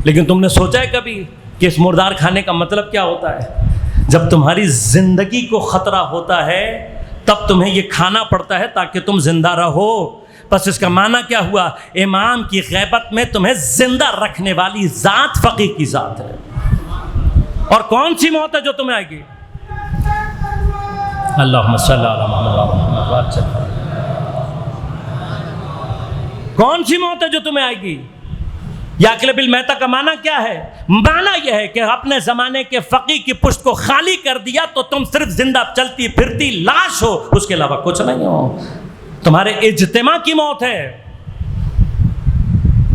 لیکن تم نے سوچا ہے کبھی کہ اس مردار کھانے کا مطلب کیا ہوتا ہے؟ جب تمہاری زندگی کو خطرہ ہوتا ہے تب تمہیں یہ کھانا پڑتا ہے تاکہ تم زندہ رہو۔ بس اس کا معنی کیا ہوا؟ امام کی غیبت میں تمہیں زندہ رکھنے والی ذات فقیہ کی ذات ہے۔ اور کون سی موت ہے جو تمہیں آئے گی؟ اللہم صلی علی محمد۔ کون سی موت ہے جو تمہیں آئے گی؟ یا عقل بالمیتہ کا معنی کیا ہے؟ معنی یہ ہے کہ اپنے زمانے کے فقیہ کی پشت کو خالی کر دیا تو تم صرف زندہ چلتی پھرتی لاش ہو، اس کے علاوہ کچھ نہیں ہو۔ تمہارے اجتماع کی موت ہے،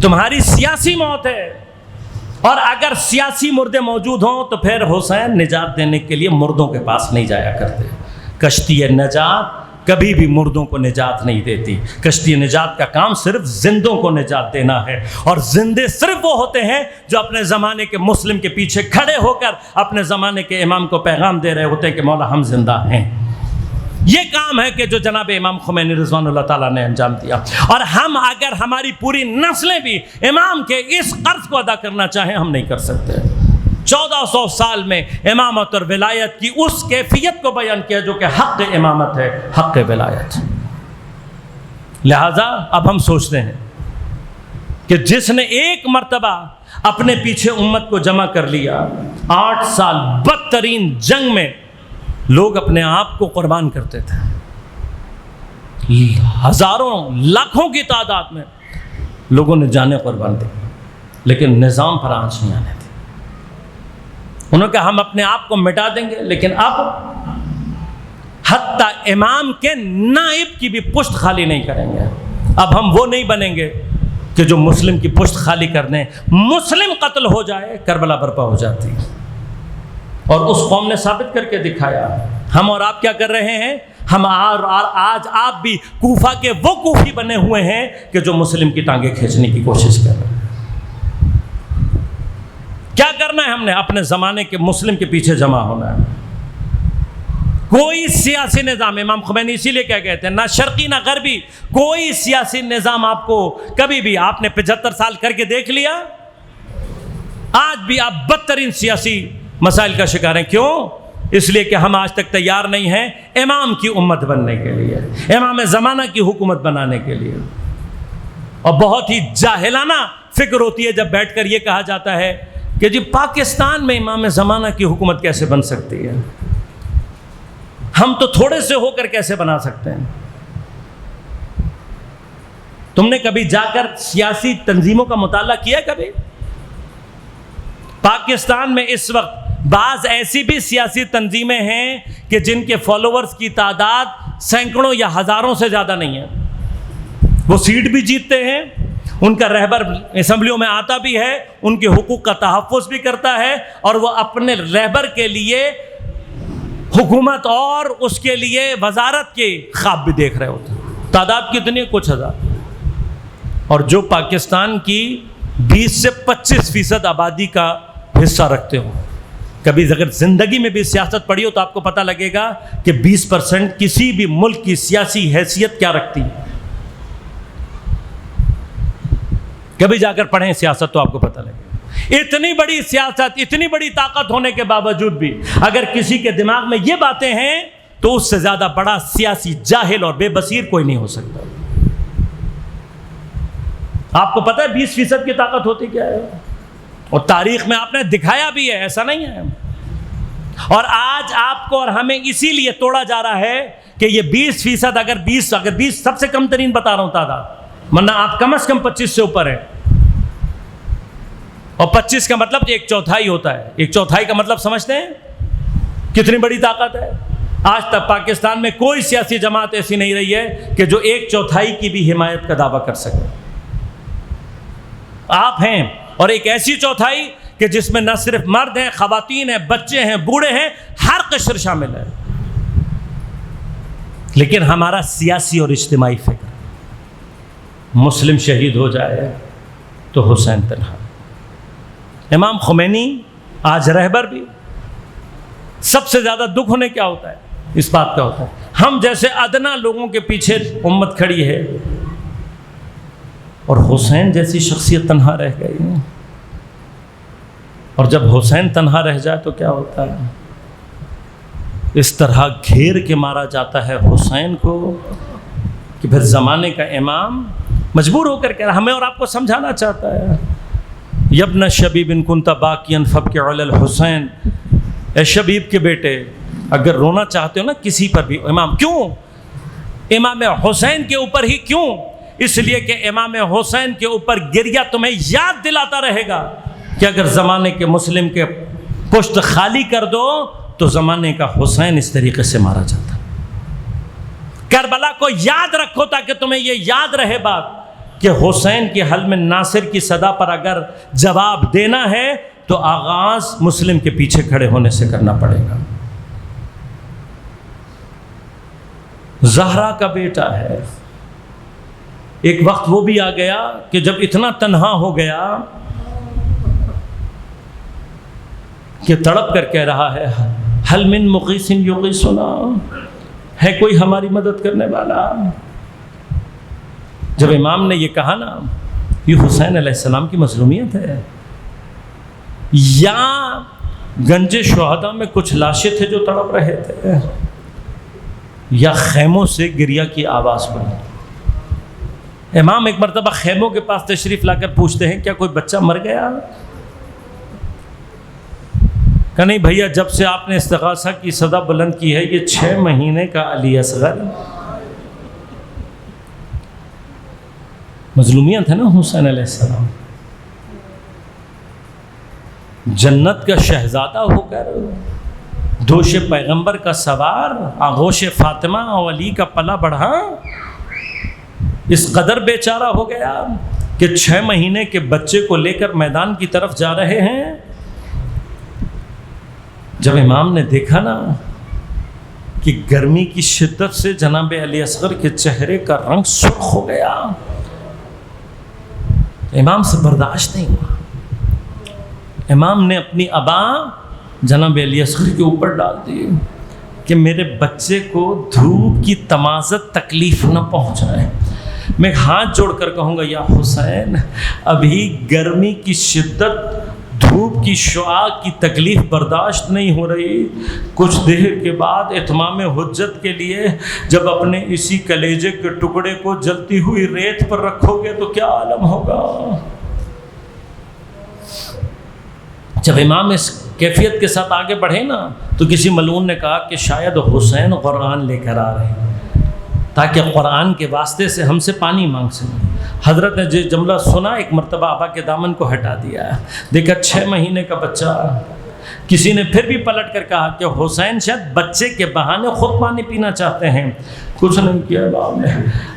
تمہاری سیاسی موت ہے۔ اور اگر سیاسی مردے موجود ہوں تو پھر حسین نجات دینے کے لیے مردوں کے پاس نہیں جایا کرتے۔ کشتی نجات کبھی بھی مردوں کو نجات نہیں دیتی۔ کشتی نجات کا کام صرف زندوں کو نجات دینا ہے، اور زندے صرف وہ ہوتے ہیں جو اپنے زمانے کے مسلم کے پیچھے کھڑے ہو کر اپنے زمانے کے امام کو پیغام دے رہے ہوتے ہیں کہ مولا ہم زندہ ہیں۔ یہ کام ہے کہ جو جناب امام خمینی رضوان اللہ تعالیٰ نے انجام دیا، اور ہم اگر ہماری پوری نسلیں بھی امام کے اس قرض کو ادا کرنا چاہیں ہم نہیں کر سکتے۔ 1400 سال میں امامت اور ولایت کی اس کیفیت کو بیان کیا جو کہ حق امامت ہے، حق ولایت۔ لہذا اب ہم سوچتے ہیں کہ جس نے ایک مرتبہ اپنے پیچھے امت کو جمع کر لیا، 8 سال بدترین جنگ میں لوگ اپنے آپ کو قربان کرتے تھے، ہزاروں لاکھوں کی تعداد میں لوگوں نے جانیں قربان دی، لیکن نظام پر آنچ نہیں آنے دی۔ انہوں نے کہا ہم اپنے آپ کو مٹا دیں گے، لیکن اب حتیٰ امام کے نائب کی بھی پشت خالی نہیں کریں گے۔ اب ہم وہ نہیں بنیں گے کہ جو مسلم کی پشت خالی کر دیں۔ مسلم قتل ہو جائے کربلا برپا ہو جاتی، اور اس قوم نے ثابت کر کے دکھایا۔ ہم اور آپ کیا کر رہے ہیں؟ ہم آج آپ بھی کوفہ کے وہ کوفی بنے ہوئے ہیں کہ جو مسلم کی ٹانگیں کھینچنے کی کوشش کر رہے ہیں۔ کیا کرنا ہے ہم نے؟ اپنے زمانے کے مسلم کے پیچھے جمع ہونا ہے۔ کوئی سیاسی نظام، امام خمینی اسی لیے کیا کہتے ہیں، نہ شرقی نہ غربی، کوئی سیاسی نظام آپ کو کبھی بھی، آپ نے 75 سال کر کے دیکھ لیا، آج بھی آپ بدترین سیاسی مسائل کا شکار ہیں۔ کیوں؟ اس لیے کہ ہم آج تک تیار نہیں ہیں امام کی امت بننے کے لیے، امام زمانہ کی حکومت بنانے کے لیے۔ اور بہت ہی جاہلانہ فکر ہوتی ہے جب بیٹھ کر یہ کہا جاتا ہے کہ جی پاکستان میں امام زمانہ کی حکومت کیسے بن سکتی ہے، ہم تو تھوڑے سے ہو کر کیسے بنا سکتے ہیں؟ تم نے کبھی جا کر سیاسی تنظیموں کا مطالعہ کیا کبھی؟ پاکستان میں اس وقت بعض ایسی بھی سیاسی تنظیمیں ہیں کہ جن کے فالوورز کی تعداد سینکڑوں یا ہزاروں سے زیادہ نہیں ہے، وہ سیٹ بھی جیتتے ہیں، ان کا رہبر اسمبلیوں میں آتا بھی ہے، ان کے حقوق کا تحفظ بھی کرتا ہے، اور وہ اپنے رہبر کے لیے حکومت اور اس کے لیے وزارت کے خواب بھی دیکھ رہے ہوتے ہیں۔ تعداد کتنی؟ کچھ ہزار۔ اور جو پاکستان کی 20 سے 25% آبادی کا حصہ رکھتے ہو، کبھی اگر زندگی میں بھی سیاست پڑھی ہو تو آپ کو پتہ لگے گا کہ 20% کسی بھی ملک کی سیاسی حیثیت کیا رکھتی ہے۔ کبھی جا کر پڑھیں سیاست تو آپ کو پتہ لگے گا۔ اتنی بڑی سیاست، اتنی بڑی طاقت ہونے کے باوجود بھی اگر کسی کے دماغ میں یہ باتیں ہیں تو اس سے زیادہ بڑا سیاسی جاہل اور بے بصیر کوئی نہیں ہو سکتا۔ آپ کو پتہ ہے 20% کی طاقت ہوتی کیا ہے؟ اور تاریخ میں آپ نے دکھایا بھی ہے، ایسا نہیں ہے۔ اور آج آپ کو اور ہمیں اسی لیے توڑا جا رہا ہے کہ یہ 20% اگر 20 سب سے کم ترین بتا رہا ہوں تعداد، ورنہ آپ کم از کم 25 سے اوپر ہیں، اور 25 کا مطلب 1/4 ہوتا ہے۔ 1/4 کا مطلب سمجھتے ہیں کتنی بڑی طاقت ہے؟ آج تک پاکستان میں کوئی سیاسی جماعت ایسی نہیں رہی ہے کہ جو 1/4 کی بھی حمایت کا دعویٰ کر سکے۔ آپ ہیں، اور ایک ایسی چوتھائی کہ جس میں نہ صرف مرد ہیں، خواتین ہیں، بچے ہیں، بوڑھے ہیں، ہر قشر شامل ہے۔ لیکن ہمارا سیاسی اور اجتماعی فکر، مسلم شہید ہو جائے تو حسین تنہا۔ امام خمینی آج رہبر بھی، سب سے زیادہ دکھ انہیں کیا ہوتا ہے؟ اس بات کا ہوتا ہے ہم جیسے ادنا لوگوں کے پیچھے امت کھڑی ہے، اور حسین جیسی شخصیت تنہا رہ گئی۔ اور جب حسین تنہا رہ جائے تو کیا ہوتا ہے؟ اس طرح گھیر کے مارا جاتا ہے حسین کو کہ پھر زمانے کا امام مجبور ہو کر کے ہمیں اور آپ کو سمجھانا چاہتا ہے، یبن شبیب ان کنت باقیا فابکی علی الحسین، اے شبیب کے بیٹے اگر رونا چاہتے ہو نا کسی پر بھی، امام کیوں؟ امام حسین کے اوپر ہی کیوں؟ اس لیے کہ امام حسین کے اوپر گریہ تمہیں یاد دلاتا رہے گا کہ اگر زمانے کے مسلم کے پشت خالی کر دو تو زمانے کا حسین اس طریقے سے مارا جاتا۔ کربلا کو یاد رکھو تاکہ تمہیں یہ یاد رہے بات کہ حسین کے حلم ناصر کی صدا پر اگر جواب دینا ہے تو آغاز مسلم کے پیچھے کھڑے ہونے سے کرنا پڑے گا۔ زہرا کا بیٹا ہے، ایک وقت وہ بھی آ گیا کہ جب اتنا تنہا ہو گیا کہ تڑپ کر کہہ رہا ہے حل من مغیث یغیثنا، ہے کوئی ہماری مدد کرنے والا؟ جب امام نے یہ کہا نا یہ حسین علیہ السلام کی مظلومیت ہے، یا گنج شہداء میں کچھ لاشیں تھے جو تڑپ رہے تھے، یا خیموں سے گریہ کی آواز بنی۔ امام ایک مرتبہ خیموں کے پاس تشریف لا کر پوچھتے ہیں کیا کوئی بچہ مر گیا؟ کہ نہیں بھیا، جب سے آپ نے استغاثہ کی صدا بلند کی ہے یہ 6 مہینے کا علی اصغر۔ مظلومیت ہے نا حسین علیہ السلام۔ جنت کا شہزادہ ہو کر دوش پیغمبر کا سوار، آغوش فاطمہ اور علی کا پلا بڑھا، اس قدر بیچارہ ہو گیا کہ 6 مہینے کے بچے کو لے کر میدان کی طرف جا رہے ہیں۔ جب امام نے دیکھا نا کہ گرمی کی شدت سے جناب علی اصغر کے چہرے کا رنگ سرخ ہو گیا، امام سے برداشت نہیں ہوا۔ امام نے اپنی ابا جناب علی اصغر کے اوپر ڈال دی کہ میرے بچے کو دھوپ کی تمازت تکلیف نہ پہنچائے۔ میں ہاتھ جوڑ کر کہوں گا یا حسین، ابھی گرمی کی شدت، دھوپ کی شعاع کی تکلیف برداشت نہیں ہو رہی، کچھ دیر کے بعد اتمام حجت کے لیے جب اپنے اسی کلیجے کے ٹکڑے کو جلتی ہوئی ریت پر رکھو گے تو کیا عالم ہوگا۔ جب امام اس کیفیت کے ساتھ آگے بڑھے نا تو کسی ملعون نے کہا کہ شاید حسین قرآن لے کر آ رہے ہیں تاکہ قرآن کے واسطے سے ہم سے پانی مانگ سکیں۔ حضرت نے جو جملہ سنا، ایک مرتبہ آبا کے دامن کو ہٹا دیا، دیکھا 6 مہینے کا بچہ۔ کسی نے پھر بھی پلٹ کر کہا کہ حسین شاید بچے کے بہانے خود پانی پینا چاہتے ہیں۔ کچھ نہیں کیا امام نے،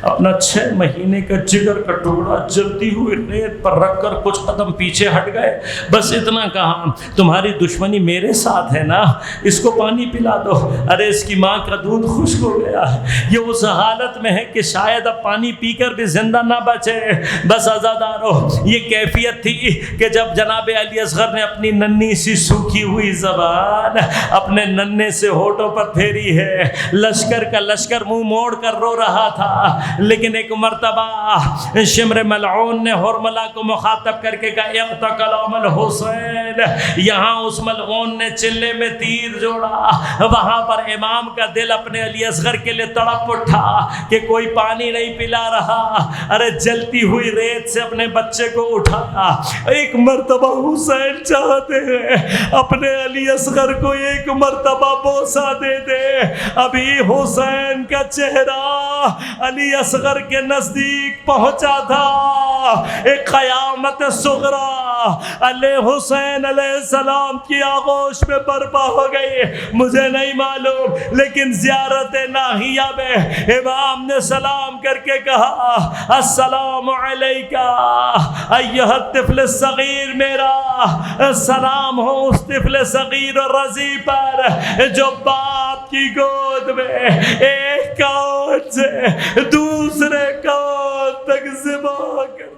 اپنا 6 مہینے کا جگر کا ٹکڑا جلتی ہوئی ریت پر رکھ کر کچھ قدم پیچھے ہٹ گئے، بس اتنا کہا تمہاری دشمنی میرے ساتھ ہے نا، اس کو پانی پلا دو۔ ارے اس کی ماں کا دودھ خشک ہو گیا ہے، یہ اس حالت میں ہے کہ شاید اب پانی پی کر بھی زندہ نہ بچے۔ بس عزادارو، یہ کیفیت تھی کہ جب جناب علی اصغر نے اپنی ننھی سی سوکھی ہوئی زبان اپنے ننھے سے ہونٹوں پر پھیری ہے، لشکر کا لشکر منہ موڑ کر رو رہا تھا، لیکن ایک مرتبہ شمر ملعون نے حرملہ کو مخاطب کر کے کہا اقتکلام الحسین، یہاں اس ملعون نے چلے میں تیر جوڑا، وہاں پر امام کا دل اپنے علی اصغر کے لیے تڑپ اٹھا کہ کوئی پانی نہیں پلا رہا۔ ارے جلتی ہوئی ریت سے اپنے بچے کو اٹھایا۔ ایک مرتبہ حسین چاہتے ہیں اپنے علی اصغر کو ایک مرتبہ بوسہ دے دے، ابھی حسین کا چہرہ علی اصغر کے نزدیک پہنچا تھا۔ ایک قیامت صغریٰ علی حسین علیہ السلام کی آغوش میں برپا ہو گئی، مجھے نہیں معلوم، لیکن زیارت ناحیہ میں امام نے سلام کر کے کہا السلام علیکہ ایھا الطفل الصغیر، میرا سلام ہو اس طفل صغیر اور رضی پر جو باپ کی گود میں ایک کون سے دوسرے کون تک ذبح کر